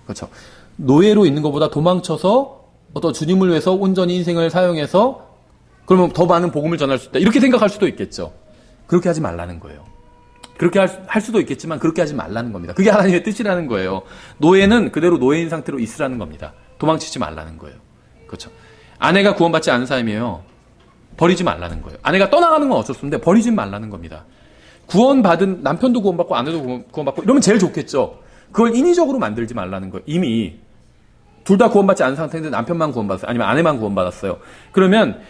그렇죠. 노예로 있는 것보다 도망쳐서 어떤 주님을 위해서 온전히 인생을 사용해서 그러면 더 많은 복음을 전할 수 있다. 이렇게 생각할 수도 있겠죠. 그렇게 하지 말라는 거예요. 그렇게 할 수도 있겠지만 그렇게 하지 말라는 겁니다. 그게 하나님의 뜻이라는 거예요. 노예는 그대로 노예인 상태로 있으라는 겁니다. 도망치지 말라는 거예요. 그렇죠. 아내가 구원받지 않은 사람이에요. 버리지 말라는 거예요. 아내가 떠나가는 건 어쩔 수 없는데 버리지 말라는 겁니다. 구원받은 남편도 구원받고 아내도 구원받고 이러면 제일 좋겠죠. 그걸 인위적으로 만들지 말라는 거예요. 이미 둘 다 구원받지 않은 상태인데 남편만 구원받았어요. 아니면 아내만 구원받았어요. 그러면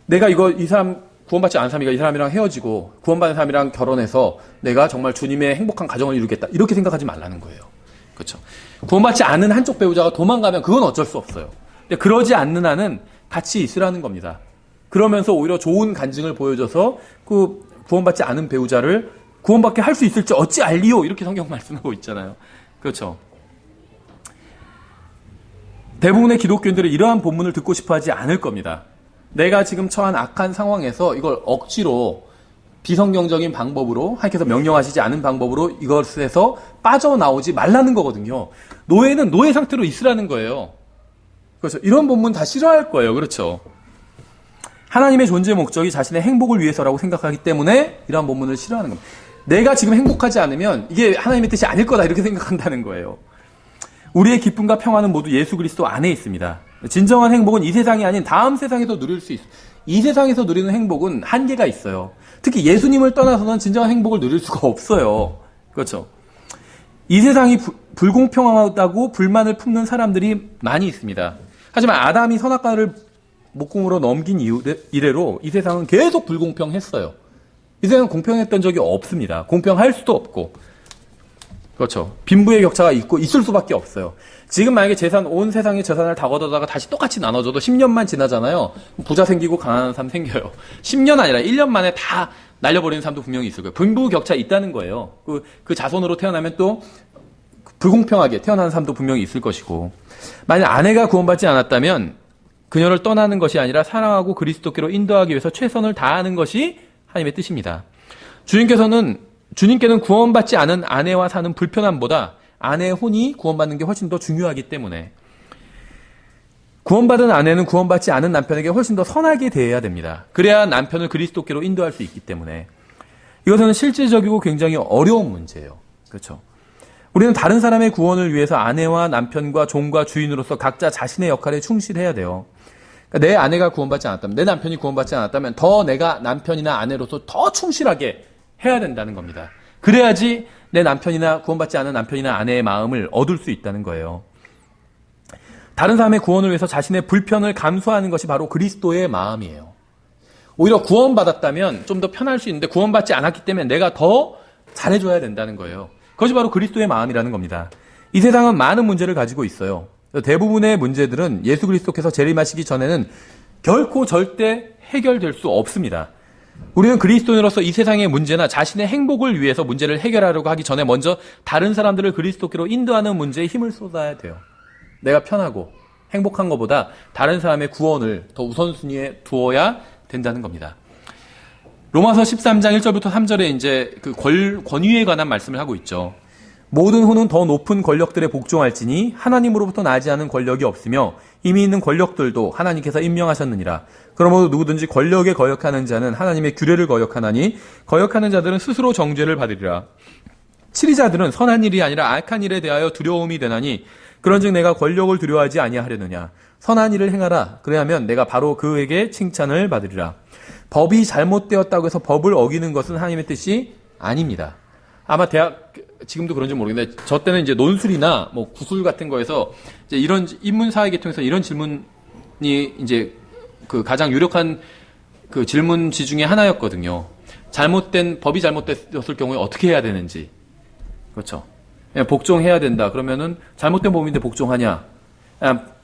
내가 이 사람 구원받지 않은 사람이가 이 사람이랑 헤어지고 구원받은 사람이랑 결혼해서 내가 정말 주님의 행복한 가정을 이루겠다. 이렇게 생각하지 말라는 거예요. 그렇죠. 구원받지 않은 한쪽 배우자가 도망가면 그건 어쩔 수 없어요. 근데 그러지 않는 한은 같이 있으라는 겁니다. 그러면서 오히려 좋은 간증을 보여줘서 그 구원받지 않은 배우자를 구원받게 할 수 있을지 어찌 알리요? 이렇게 성경 말씀하고 있잖아요. 그렇죠. 대부분의 기독교인들은 이러한 본문을 듣고 싶어 하지 않을 겁니다. 내가 지금 처한 악한 상황에서 이걸 억지로 비성경적인 방법으로 하나님께서 명령하시지 않은 방법으로 이것에서 빠져나오지 말라는 거거든요. 노예는 노예 상태로 있으라는 거예요. 그렇죠. 이런 본문 다 싫어할 거예요. 그렇죠. 하나님의 존재 목적이 자신의 행복을 위해서라고 생각하기 때문에 이러한 본문을 싫어하는 겁니다. 내가 지금 행복하지 않으면 이게 하나님의 뜻이 아닐 거다 이렇게 생각한다는 거예요. 우리의 기쁨과 평화는 모두 예수 그리스도 안에 있습니다. 진정한 행복은 이 세상이 아닌 다음 세상에서 누릴 수 있어요. 이 세상에서 누리는 행복은 한계가 있어요. 특히 예수님을 떠나서는 진정한 행복을 누릴 수가 없어요. 그렇죠. 이 세상이 불공평하다고 불만을 품는 사람들이 많이 있습니다. 하지만 아담이 선악과를 목공으로 넘긴 이래로 이 세상은 계속 불공평했어요. 이 세상은 공평했던 적이 없습니다. 공평할 수도 없고. 그렇죠. 빈부의 격차가 있을 수밖에 없어요. 지금 만약에 온 세상의 재산을 다 걷어다가 다시 똑같이 나눠줘도 10년만 지나잖아요. 부자 생기고 가난한 사람 생겨요. 10년 아니라 1년 만에 다 날려버리는 사람도 분명히 있을 거예요. 빈부 격차 있다는 거예요. 그 자손으로 태어나면 또 불공평하게 태어나는 사람도 분명히 있을 것이고. 만약 아내가 구원받지 않았다면 그녀를 떠나는 것이 아니라 사랑하고 그리스도께로 인도하기 위해서 최선을 다하는 것이 하나님의 뜻입니다. 주님께는 구원받지 않은 아내와 사는 불편함보다 아내의 혼이 구원받는 게 훨씬 더 중요하기 때문에 구원받은 아내는 구원받지 않은 남편에게 훨씬 더 선하게 대해야 됩니다. 그래야 남편을 그리스도께로 인도할 수 있기 때문에 이것은 실질적이고 굉장히 어려운 문제예요. 그렇죠? 우리는 다른 사람의 구원을 위해서 아내와 남편과 종과 주인으로서 각자 자신의 역할에 충실해야 돼요. 그러니까 내 아내가 구원받지 않았다면, 내 남편이 구원받지 않았다면 더 내가 남편이나 아내로서 더 충실하게 해야 된다는 겁니다. 그래야지 내 남편이나 구원받지 않은 남편이나 아내의 마음을 얻을 수 있다는 거예요. 다른 사람의 구원을 위해서 자신의 불편을 감수하는 것이 바로 그리스도의 마음이에요. 오히려 구원받았다면 좀 더 편할 수 있는데 구원받지 않았기 때문에 내가 더 잘해줘야 된다는 거예요. 그것이 바로 그리스도의 마음이라는 겁니다. 이 세상은 많은 문제를 가지고 있어요. 대부분의 문제들은 예수 그리스도께서 재림하시기 전에는 결코 절대 해결될 수 없습니다. 우리는 그리스도인으로서 이 세상의 문제나 자신의 행복을 위해서 문제를 해결하려고 하기 전에 먼저 다른 사람들을 그리스도께로 인도하는 문제에 힘을 쏟아야 돼요. 내가 편하고 행복한 것보다 다른 사람의 구원을 더 우선순위에 두어야 된다는 겁니다. 로마서 13장 1절부터 3절에 이제 그 권위에 관한 말씀을 하고 있죠. 모든 후는 더 높은 권력들에 복종할지니 하나님으로부터 나지 않은 권력이 없으며 이미 있는 권력들도 하나님께서 임명하셨느니라. 그러므로 누구든지 권력에 거역하는 자는 하나님의 규례를 거역하나니 거역하는 자들은 스스로 정죄를 받으리라. 치리자들은 선한 일이 아니라 악한 일에 대하여 두려움이 되나니 그런즉 내가 권력을 두려워하지 아니하려느냐. 선한 일을 행하라. 그래야면 내가 바로 그에게 칭찬을 받으리라. 법이 잘못되었다고 해서 법을 어기는 것은 하나님의 뜻이 아닙니다. 아마 지금도 그런지 모르겠는데, 저 때는 이제 논술이나 뭐 구술 같은 거에서 이제 이런 인문사회 계통에서 이런 질문이 이제 그 가장 유력한 그 질문지 중에 하나였거든요. 법이 잘못됐을 경우에 어떻게 해야 되는지. 그렇죠. 복종해야 된다. 그러면은 잘못된 법인데 복종하냐?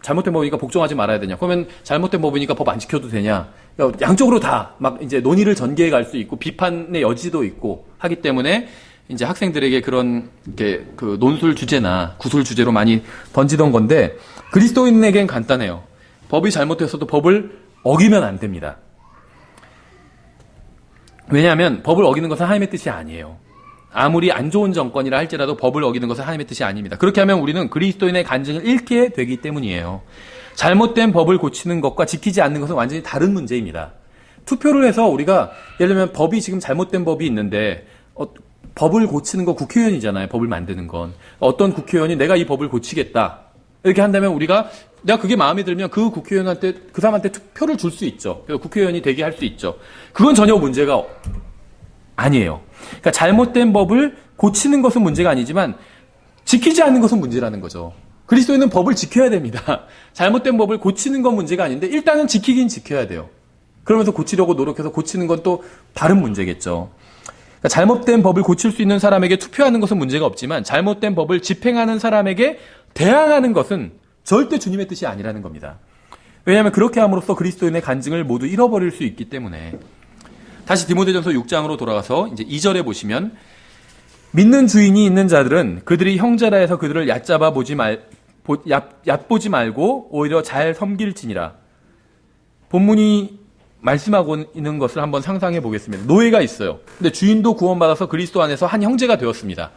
잘못된 법이니까 복종하지 말아야 되냐? 그러면 잘못된 법이니까 법 안 지켜도 되냐? 양쪽으로 다 막 이제 논의를 전개해 갈 수 있고 비판의 여지도 있고 하기 때문에 이제 학생들에게 그런 이렇게 그 논술 주제나 구술 주제로 많이 던지던 건데, 그리스도인에겐 간단해요. 법이 잘못됐어도 법을 어기면 안 됩니다. 왜냐하면 법을 어기는 것은 하나님의 뜻이 아니에요. 아무리 안 좋은 정권이라 할지라도 법을 어기는 것은 하나님의 뜻이 아닙니다. 그렇게 하면 우리는 그리스도인의 간증을 잃게 되기 때문이에요. 잘못된 법을 고치는 것과 지키지 않는 것은 완전히 다른 문제입니다. 투표를 해서 우리가 예를 들면 법이 지금 잘못된 법이 있는데 법을 고치는 거 국회의원이잖아요. 법을 만드는 건. 어떤 국회의원이 내가 이 법을 고치겠다. 이렇게 한다면 내가 그게 마음에 들면 그 국회의원한테, 그 사람한테 투표를 줄 수 있죠. 그래서 국회의원이 되게 할 수 있죠. 그건 전혀 문제가 아니에요. 그러니까 잘못된 법을 고치는 것은 문제가 아니지만 지키지 않는 것은 문제라는 거죠. 그리스도인은 법을 지켜야 됩니다. 잘못된 법을 고치는 건 문제가 아닌데 일단은 지키긴 지켜야 돼요. 그러면서 고치려고 노력해서 고치는 건 또 다른 문제겠죠. 그러니까 잘못된 법을 고칠 수 있는 사람에게 투표하는 것은 문제가 없지만 잘못된 법을 집행하는 사람에게 대항하는 것은 절대 주님의 뜻이 아니라는 겁니다. 왜냐하면 그렇게 함으로써 그리스도인의 간증을 모두 잃어버릴 수 있기 때문에. 다시 디모데전서 6장으로 돌아가서 이제 2절에 보시면, 믿는 주인이 있는 자들은 그들이 형제라 해서 그들을 얕보지 말고 오히려 잘 섬길지니라. 본문이 말씀하고 있는 것을 한번 상상해 보겠습니다. 노예가 있어요. 근데 주인도 구원받아서 그리스도 안에서 한 형제가 되었습니다.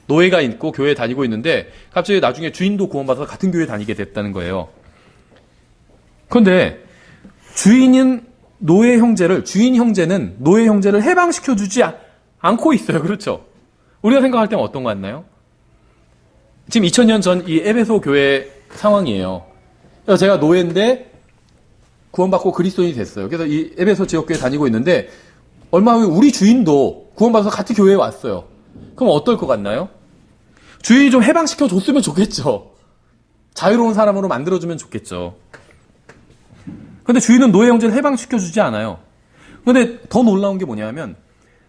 노예가 있고 교회에 다니고 있는데 갑자기 나중에 주인도 구원받아서 같은 교회에 다니게 됐다는 거예요. 그런데 주인 형제는 노예 형제를 해방시켜 주지 않고 있어요. 그렇죠? 우리가 생각할 때는 어떤 거 같나요? 지금 2000년 전 이 에베소 교회 상황이에요. 그래서 제가 노예인데 구원받고 그리스도인이 됐어요. 그래서 이 에베소 지역교회 다니고 있는데 얼마 후에 우리 주인도 구원받아서 같은 교회에 왔어요. 그럼 어떨 것 같나요? 주인이 좀 해방시켜 줬으면 좋겠죠. 자유로운 사람으로 만들어주면 좋겠죠. 근데 주인은 노예 형제를 해방시켜 주지 않아요. 근데 더 놀라운 게 뭐냐면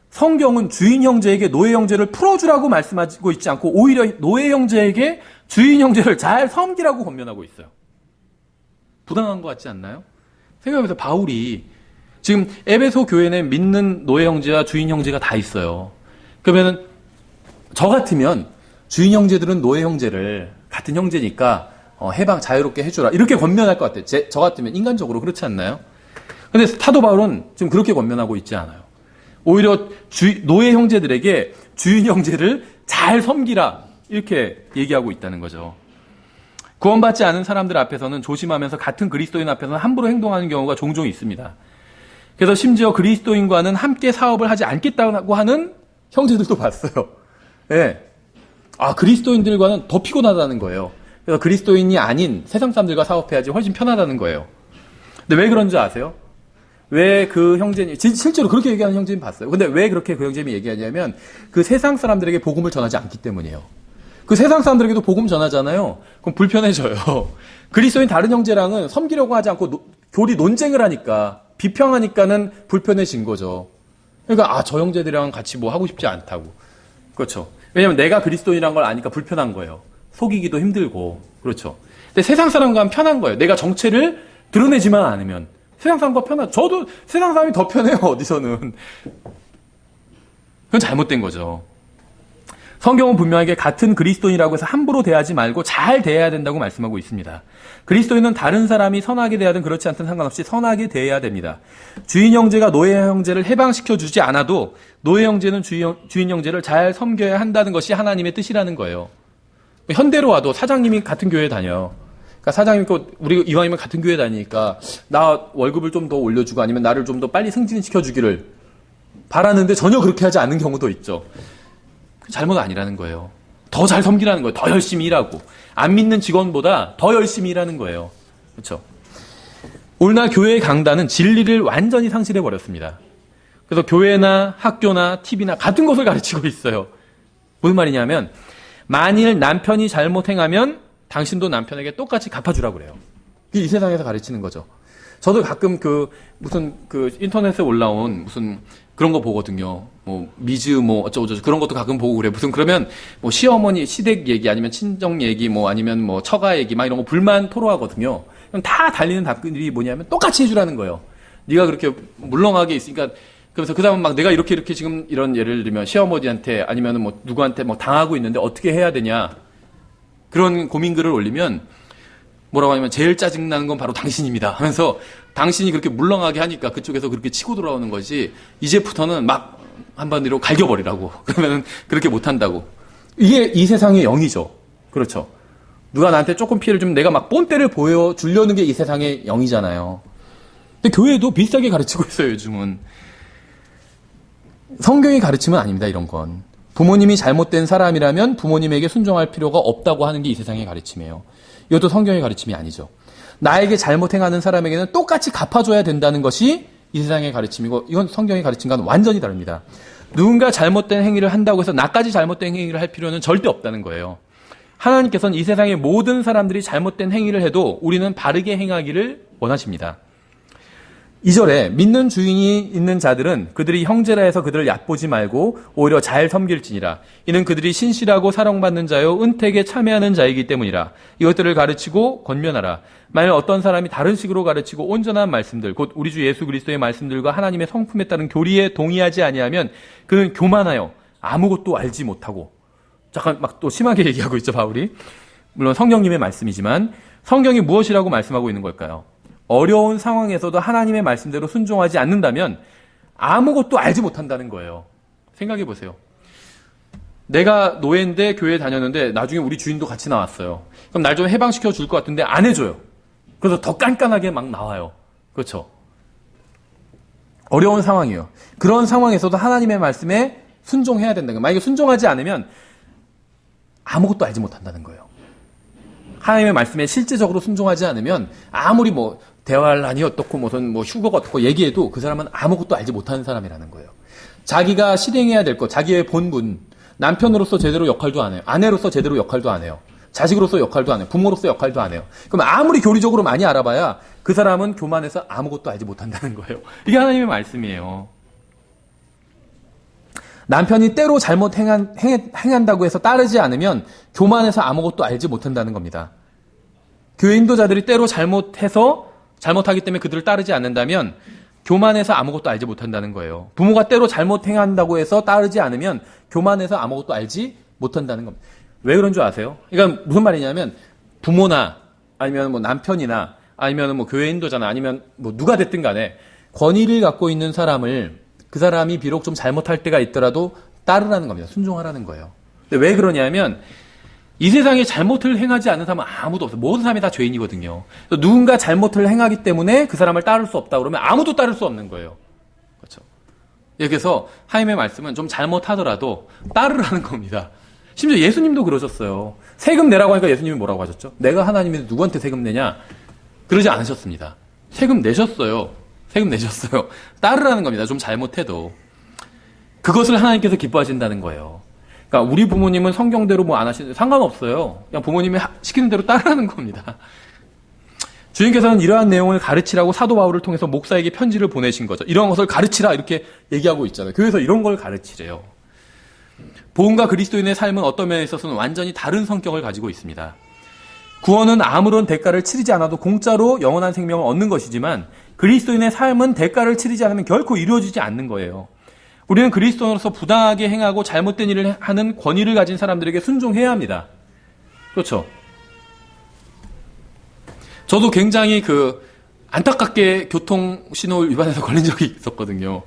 성경은 주인 형제에게 노예 형제를 풀어주라고 말씀하고 있지 않고 오히려 노예 형제에게 주인 형제를 잘 섬기라고 권면하고 있어요. 부당한 것 같지 않나요? 생각해보세요. 바울이 지금 에베소 교회는 믿는 노예 형제와 주인 형제가 다 있어요. 그러면은 저 같으면 주인 형제들은 노예 형제를 같은 형제니까 해방 자유롭게 해주라 이렇게 권면할 것 같아요. 저 같으면 인간적으로 그렇지 않나요? 근데 사도 바울은 지금 그렇게 권면하고 있지 않아요. 오히려 노예 형제들에게 주인 형제를 잘 섬기라 이렇게 얘기하고 있다는 거죠. 구원받지 않은 사람들 앞에서는 조심하면서 같은 그리스도인 앞에서는 함부로 행동하는 경우가 종종 있습니다. 그래서 심지어 그리스도인과는 함께 사업을 하지 않겠다고 하는 형제들도 봤어요. 예. 그리스도인들과는 더 피곤하다는 거예요. 그래서 그리스도인이 아닌 세상 사람들과 사업해야지 훨씬 편하다는 거예요. 근데 왜 그런지 아세요? 왜 그 형제님, 실제로 그렇게 얘기하는 형제님 봤어요. 근데 왜 그렇게 그 형제님이 얘기하냐면 그 세상 사람들에게 복음을 전하지 않기 때문이에요. 그 세상 사람들에게도 복음 전하잖아요. 그럼 불편해져요. 그리스도인 다른 형제랑은 섬기려고 하지 않고 교리 논쟁을 하니까, 비평하니까는 불편해진 거죠. 그러니까 저 형제들이랑 같이 뭐 하고 싶지 않다고. 그렇죠. 왜냐면 내가 그리스도인이란 걸 아니까 불편한 거예요. 속이기도 힘들고. 그렇죠. 근데 세상 사람과 하면 편한 거예요. 내가 정체를 드러내지만 않으면. 세상 사람과 저도 세상 사람이 더 편해요, 어디서는. 그건 잘못된 거죠. 성경은 분명하게 같은 그리스도인이라고 해서 함부로 대하지 말고 잘 대해야 된다고 말씀하고 있습니다. 그리스도인은 다른 사람이 선하게 대하든 그렇지 않든 상관없이 선하게 대해야 됩니다. 주인 형제가 노예 형제를 해방시켜 주지 않아도 노예 형제는 주인 형제를 잘 섬겨야 한다는 것이 하나님의 뜻이라는 거예요. 현대로 와도 사장님이 같은 교회에 다녀요. 그러니까 사장님, 우리 이왕이면 같은 교회 다니니까 나 월급을 좀 더 올려주고 아니면 나를 좀 더 빨리 승진시켜주기를 바라는데 전혀 그렇게 하지 않는 경우도 있죠. 잘못은 아니라는 거예요. 더 잘 섬기라는 거예요. 더 열심히 일하고. 안 믿는 직원보다 더 열심히 일하는 거예요. 그렇죠? 오늘날 교회의 강단은 진리를 완전히 상실해버렸습니다. 그래서 교회나 학교나 TV나 같은 것을 가르치고 있어요. 무슨 말이냐면 만일 남편이 잘못 행하면 당신도 남편에게 똑같이 갚아주라고 그래요. 이 세상에서 가르치는 거죠. 저도 가끔 무슨 인터넷에 올라온 무슨 그런 거 보거든요. 미즈 어쩌고저쩌고 그런 것도 가끔 보고 그래. 그러면 시어머니 시댁 얘기 아니면 친정 얘기 아니면 처가 얘기 막 이런 거 불만 토로하거든요. 그럼 다 달리는 답글이 뭐냐면 똑같이 해주라는 거예요. 네가 그렇게 물렁하게 있으니까 그래서 그 다음은 막 내가 이렇게 지금 이런 예를 들면 시어머니한테 아니면 누구한테 당하고 있는데 어떻게 해야 되냐. 그런 고민글을 올리면 뭐라고 하냐면 제일 짜증나는 건 바로 당신입니다 하면서 당신이 그렇게 물렁하게 하니까 그쪽에서 그렇게 치고 돌아오는 거지 이제부터는 막 한마디로 갈겨버리라고 그러면은 그렇게 못한다고. 이게 이 세상의 영이죠. 그렇죠. 누가 나한테 조금 피해를 주면 내가 막 본때를 보여주려는 게 이 세상의 영이잖아요. 근데 교회도 비슷하게 가르치고 있어요. 요즘은. 성경이 가르침은 아닙니다. 이런 건. 부모님이 잘못된 사람이라면 부모님에게 순종할 필요가 없다고 하는 게 이 세상의 가르침이에요. 이것도 성경의 가르침이 아니죠. 나에게 잘못 행하는 사람에게는 똑같이 갚아줘야 된다는 것이 이 세상의 가르침이고 이건 성경의 가르침과는 완전히 다릅니다. 누군가 잘못된 행위를 한다고 해서 나까지 잘못된 행위를 할 필요는 절대 없다는 거예요. 하나님께서는 이 세상의 모든 사람들이 잘못된 행위를 해도 우리는 바르게 행하기를 원하십니다. 2절에 믿는 주인이 있는 자들은 그들이 형제라 해서 그들을 얕보지 말고 오히려 잘 섬길지니라. 이는 그들이 신실하고 사랑받는 자요 은택에 참여하는 자이기 때문이라. 이것들을 가르치고 권면하라. 만일 어떤 사람이 다른 식으로 가르치고 온전한 말씀들 곧 우리 주 예수 그리스도의 말씀들과 하나님의 성품에 따른 교리에 동의하지 아니하면 그는 교만하여 아무것도 알지 못하고. 잠깐 막 또 심하게 얘기하고 있죠, 바울이. 물론 성경님의 말씀이지만 성경이 무엇이라고 말씀하고 있는 걸까요? 어려운 상황에서도 하나님의 말씀대로 순종하지 않는다면 아무것도 알지 못한다는 거예요. 생각해 보세요. 내가 노예인데 교회에 다녔는데 나중에 우리 주인도 같이 나왔어요. 그럼 날 좀 해방시켜 줄 것 같은데 안 해줘요. 그래서 더 깐깐하게 막 나와요. 그렇죠? 어려운 상황이에요. 그런 상황에서도 하나님의 말씀에 순종해야 된다는 거예요. 만약에 순종하지 않으면 아무것도 알지 못한다는 거예요. 하나님의 말씀에 실제적으로 순종하지 않으면 아무리 대화란이 어떻고 무슨 휴거가 어떻고 얘기해도 그 사람은 아무것도 알지 못하는 사람이라는 거예요. 자기가 실행해야 될 것, 자기의 본분, 남편으로서 제대로 역할도 안 해요. 아내로서 제대로 역할도 안 해요. 자식으로서 역할도 안 해요. 부모로서 역할도 안 해요. 그럼 아무리 교리적으로 많이 알아봐야 그 사람은 교만해서 아무것도 알지 못한다는 거예요. 이게 하나님의 말씀이에요. 남편이 때로 잘못 행한다고 해서 따르지 않으면 교만해서 아무것도 알지 못한다는 겁니다. 교회 인도자들이 때로 잘못하기 때문에 그들을 따르지 않는다면 교만해서 아무것도 알지 못한다는 거예요. 부모가 때로 잘못 행한다고 해서 따르지 않으면 교만해서 아무것도 알지 못한다는 겁니다. 왜 그런 줄 아세요? 그러니까 무슨 말이냐면 부모나 아니면 남편이나 아니면 교회 인도자나 아니면 누가 됐든 간에 권위를 갖고 있는 사람을 그 사람이 비록 좀 잘못할 때가 있더라도 따르라는 겁니다. 순종하라는 거예요. 근데 왜 그러냐면 이 세상에 잘못을 행하지 않는 사람은 아무도 없어요. 모든 사람이 다 죄인이거든요. 누군가 잘못을 행하기 때문에 그 사람을 따를 수 없다 그러면 아무도 따를 수 없는 거예요. 그렇죠? 여기서 하나님의 말씀은 좀 잘못하더라도 따르라는 겁니다. 심지어 예수님도 그러셨어요. 세금 내라고 하니까 예수님이 뭐라고 하셨죠? 내가 하나님인데 누구한테 세금 내냐? 그러지 않으셨습니다. 세금 내셨어요. 세금 내셨어요. 따르라는 겁니다. 좀 잘못해도. 그것을 하나님께서 기뻐하신다는 거예요. 그러니까 우리 부모님은 성경대로 안 하시는데 상관없어요. 그냥 부모님이 시키는 대로 따르라는 겁니다. 주님께서는 이러한 내용을 가르치라고 사도 바울을 통해서 목사에게 편지를 보내신 거죠. 이런 것을 가르치라 이렇게 얘기하고 있잖아요. 교회에서 이런 걸 가르치래요. 복음과 그리스도인의 삶은 어떤 면에 있어서는 완전히 다른 성격을 가지고 있습니다. 구원은 아무런 대가를 치르지 않아도 공짜로 영원한 생명을 얻는 것이지만 그리스도인의 삶은 대가를 치르지 않으면 결코 이루어지지 않는 거예요. 우리는 그리스도인으로서 부당하게 행하고 잘못된 일을 하는 권위를 가진 사람들에게 순종해야 합니다. 그렇죠? 저도 굉장히 안타깝게 교통신호 위반해서 걸린 적이 있었거든요.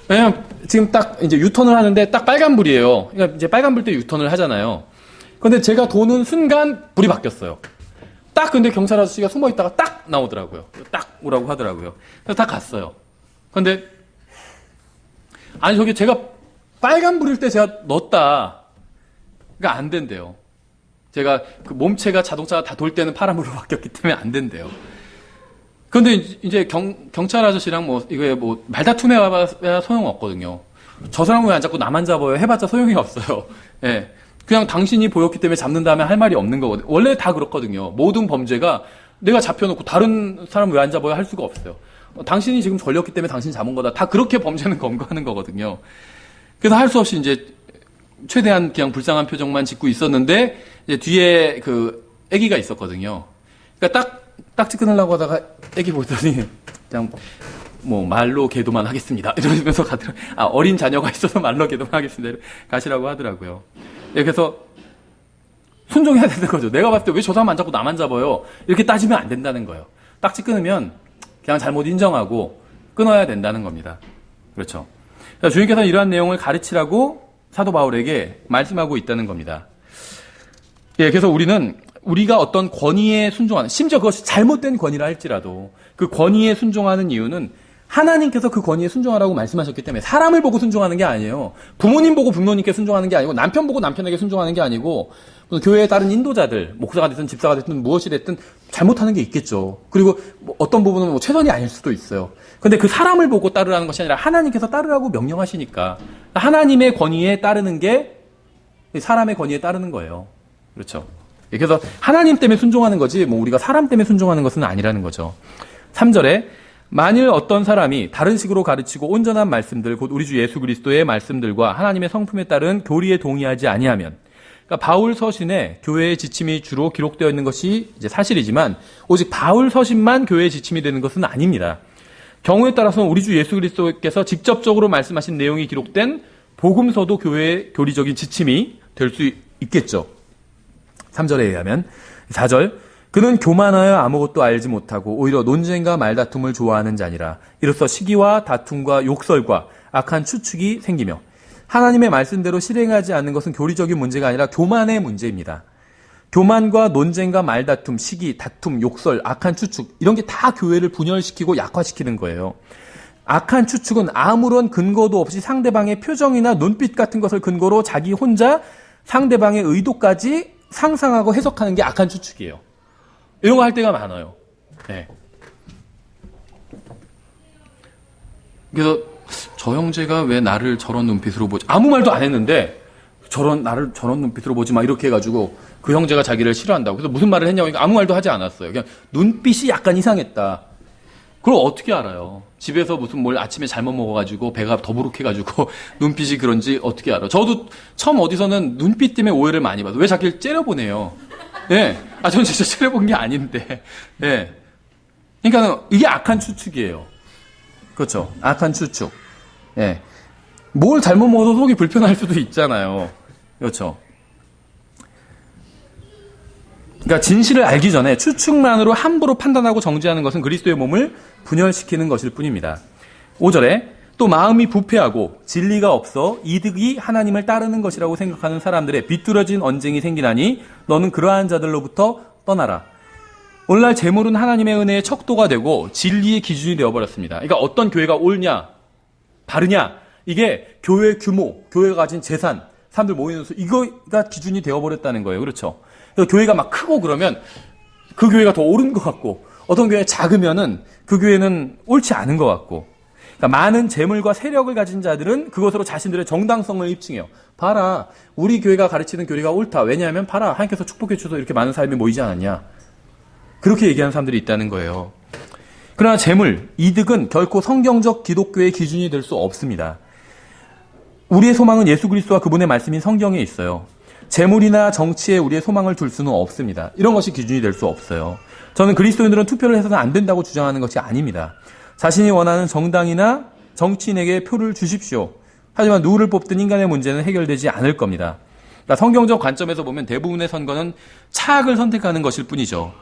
왜냐면 지금 딱 이제 유턴을 하는데 딱 빨간불이에요. 그러니까 이제 빨간불 때 유턴을 하잖아요. 근데 제가 도는 순간 불이 바뀌었어요. 딱 근데 경찰 아저씨가 숨어 있다가 딱 나오더라고요. 딱 오라고 하더라고요. 그래서 다 갔어요. 근데 아니 저기 제가 빨간불일 때 제가 넣었다. 그러니까 안 된대요. 제가 몸체가 자동차가 다 돌 때는 파란불로 바뀌었기 때문에 안 된대요. 근데 이제 경찰 아저씨랑 이거 말다툼 해봐야 소용없거든요. 저 사람 왜 안 잡고 나만 잡아요? 해봤자 소용이 없어요. 예. 그냥 당신이 보였기 때문에 잡는 다음에 할 말이 없는 거거든요. 원래 다 그렇거든요. 모든 범죄가 내가 잡혀놓고 다른 사람 왜 안 잡아요? 할 수가 없어요. 당신이 지금 걸렸기 때문에 당신이 잡은 거다. 다 그렇게 범죄는 검거하는 거거든요. 그래서 할 수 없이 이제 최대한 그냥 불쌍한 표정만 짓고 있었는데 이제 뒤에 아기가 있었거든요. 그러니까 딱지 끊으려고 하다가 아기 보더니 그냥 말로 계도만 하겠습니다. 이러면서 가더라고요. 어린 자녀가 있어서 말로 계도만 하겠습니다. 가시라고 하더라고요. 예, 그래서 순종해야 되는 거죠. 내가 봤을 때 왜 저 사람 안 잡고 나만 잡아요? 이렇게 따지면 안 된다는 거예요. 딱지 끊으면 그냥 잘못 인정하고 끊어야 된다는 겁니다. 그렇죠. 주님께서는 이러한 내용을 가르치라고 사도 바울에게 말씀하고 있다는 겁니다. 예, 그래서 우리가 어떤 권위에 순종하는, 심지어 그것이 잘못된 권위라 할지라도 그 권위에 순종하는 이유는 하나님께서 그 권위에 순종하라고 말씀하셨기 때문에 사람을 보고 순종하는 게 아니에요. 부모님 보고 부모님께 순종하는 게 아니고 남편 보고 남편에게 순종하는 게 아니고 교회에 따른 인도자들, 목사가 됐든 집사가 됐든 무엇이 됐든 잘못하는 게 있겠죠. 그리고 어떤 부분은 최선이 아닐 수도 있어요. 근데 그 사람을 보고 따르라는 것이 아니라 하나님께서 따르라고 명령하시니까 하나님의 권위에 따르는 게 사람의 권위에 따르는 거예요. 그렇죠. 그래서 하나님 때문에 순종하는 거지 우리가 사람 때문에 순종하는 것은 아니라는 거죠. 3절에 만일 어떤 사람이 다른 식으로 가르치고 온전한 말씀들, 곧 우리 주 예수 그리스도의 말씀들과 하나님의 성품에 따른 교리에 동의하지 아니하면, 그러니까 바울 서신에 교회의 지침이 주로 기록되어 있는 것이 이제 사실이지만 오직 바울 서신만 교회의 지침이 되는 것은 아닙니다. 경우에 따라서는 우리 주 예수 그리스도께서 직접적으로 말씀하신 내용이 기록된 복음서도 교회의 교리적인 지침이 될 수 있겠죠. 3절에 의하면. 4절, 그는 교만하여 아무것도 알지 못하고 오히려 논쟁과 말다툼을 좋아하는 자니라. 이로써 시기와 다툼과 욕설과 악한 추측이 생기며, 하나님의 말씀대로 실행하지 않는 것은 교리적인 문제가 아니라 교만의 문제입니다. 교만과 논쟁과 말다툼, 시기, 다툼, 욕설, 악한 추측, 이런 게 다 교회를 분열시키고 약화시키는 거예요. 악한 추측은 아무런 근거도 없이 상대방의 표정이나 눈빛 같은 것을 근거로 자기 혼자 상대방의 의도까지 상상하고 해석하는 게 악한 추측이에요. 이런 거 할 때가 많아요. 네. 그래서 저 형제가 왜 나를 저런 눈빛으로 보지? 아무 말도 안 했는데 나를 저런 눈빛으로 보지 마 이렇게 해가지고 그 형제가 자기를 싫어한다고. 그래서 무슨 말을 했냐고 하니까 아무 말도 하지 않았어요. 그냥 눈빛이 약간 이상했다. 그걸 어떻게 알아요? 집에서 뭘 아침에 잘못 먹어가지고 배가 더부룩해가지고 눈빛이 그런지 어떻게 알아? 저도 처음 어디서는 눈빛 때문에 오해를 많이 받아요. 왜 자기를 째려보내요? 네. 전 진짜 째려본 게 아닌데. 네. 그러니까 이게 악한 추측이에요. 그렇죠. 악한 추측. 네. 뭘 잘못 먹어서 속이 불편할 수도 있잖아요. 그렇죠. 그러니까 진실을 알기 전에 추측만으로 함부로 판단하고 정죄하는 것은 그리스도의 몸을 분열시키는 것일 뿐입니다. 5절에 또 마음이 부패하고 진리가 없어 이득이 하나님을 따르는 것이라고 생각하는 사람들의 비뚤어진 언쟁이 생기나니 너는 그러한 자들로부터 떠나라. 오늘날 재물은 하나님의 은혜의 척도가 되고 진리의 기준이 되어버렸습니다. 그러니까 어떤 교회가 옳냐, 바르냐, 이게 교회 규모, 교회가 가진 재산, 사람들 모이는 수, 이거가 기준이 되어버렸다는 거예요. 그렇죠? 그래서 교회가 막 크고 그러면 그 교회가 더 옳은 것 같고, 어떤 교회가 작으면은 그 교회는 옳지 않은 것 같고, 그러니까 많은 재물과 세력을 가진 자들은 그것으로 자신들의 정당성을 입증해요. 봐라, 우리 교회가 가르치는 교리가 옳다. 왜냐하면 봐라, 하나님께서 축복해 주셔서 이렇게 많은 사람이 모이지 않았냐. 그렇게 얘기하는 사람들이 있다는 거예요. 그러나 재물, 이득은 결코 성경적 기독교의 기준이 될 수 없습니다. 우리의 소망은 예수 그리스도와 그분의 말씀인 성경에 있어요. 재물이나 정치에 우리의 소망을 둘 수는 없습니다. 이런 것이 기준이 될 수 없어요. 저는 그리스도인들은 투표를 해서는 안 된다고 주장하는 것이 아닙니다. 자신이 원하는 정당이나 정치인에게 표를 주십시오. 하지만 누구를 뽑든 인간의 문제는 해결되지 않을 겁니다. 그러니까 성경적 관점에서 보면 대부분의 선거는 차악을 선택하는 것일 뿐이죠.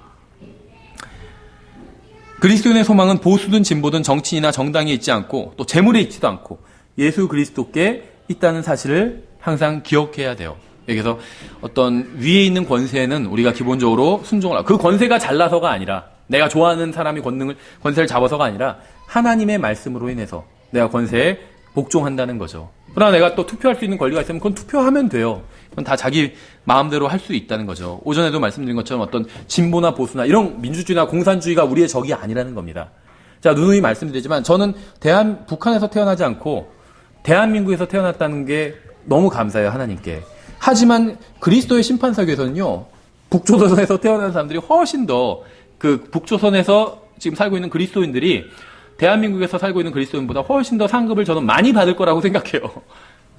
그리스도인의 소망은 보수든 진보든 정치인이나 정당에 있지 않고 또 재물에 있지도 않고 예수 그리스도께 있다는 사실을 항상 기억해야 돼요. 여기서 어떤 위에 있는 권세는 우리가 기본적으로 순종을 하고 그 권세가 잘나서가 아니라 내가 좋아하는 사람이 권세를 잡아서가 아니라 하나님의 말씀으로 인해서 내가 권세에 복종한다는 거죠. 그러나 내가 또 투표할 수 있는 권리가 있으면 그건 투표하면 돼요. 그건 다 자기 마음대로 할 수 있다는 거죠. 오전에도 말씀드린 것처럼 어떤 진보나 보수나 이런 민주주의나 공산주의가 우리의 적이 아니라는 겁니다. 자, 누누이 말씀드리지만 저는 북한에서 태어나지 않고 대한민국에서 태어났다는 게 너무 감사해요, 하나님께. 하지만 그리스도의 심판석에서는요, 북조선에서 태어난 사람들이 훨씬 더 그 북조선에서 지금 살고 있는 그리스도인들이 대한민국에서 살고 있는 그리스도인보다 훨씬 더 상급을 저는 많이 받을 거라고 생각해요.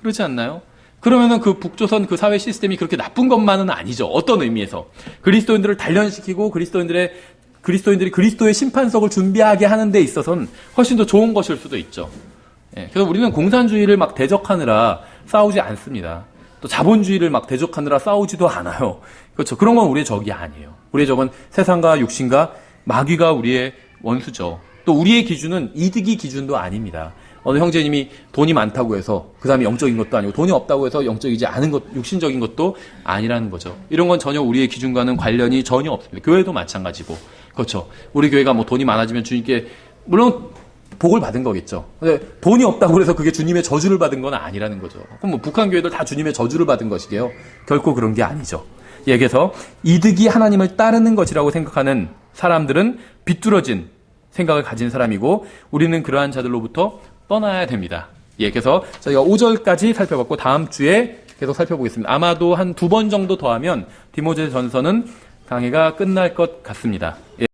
그렇지 않나요? 그러면은 그 북조선 그 사회 시스템이 그렇게 나쁜 것만은 아니죠. 어떤 의미에서. 그리스도인들을 단련시키고 그리스도인들이 그리스도의 심판석을 준비하게 하는 데 있어서는 훨씬 더 좋은 것일 수도 있죠. 예, 그래서 우리는 공산주의를 막 대적하느라 싸우지 않습니다. 또 자본주의를 막 대적하느라 싸우지도 않아요. 그렇죠. 그런 건 우리의 적이 아니에요. 우리의 적은 세상과 육신과 마귀가 우리의 원수죠. 또 우리의 기준은 이득이 기준도 아닙니다. 어느 형제님이 돈이 많다고 해서 그 사람이 영적인 것도 아니고 돈이 없다고 해서 영적이지 않은 것, 육신적인 것도 아니라는 거죠. 이런 건 전혀 우리의 기준과는 관련이 전혀 없습니다. 교회도 마찬가지고. 그렇죠. 우리 교회가 뭐 돈이 많아지면 주님께 물론 복을 받은 거겠죠. 근데 돈이 없다고 해서 그게 주님의 저주를 받은 건 아니라는 거죠. 그럼 뭐 북한 교회들 다 주님의 저주를 받은 것이게요? 결코 그런 게 아니죠. 여기서 이득이 하나님을 따르는 것이라고 생각하는 사람들은 비뚤어진 생각을 가진 사람이고 우리는 그러한 자들로부터 떠나야 됩니다. 예, 그래서 저희가 5절까지 살펴봤고 다음 주에 계속 살펴보겠습니다. 아마도 한 2번 정도 더 하면 디모데 전서는 강의가 끝날 것 같습니다. 예.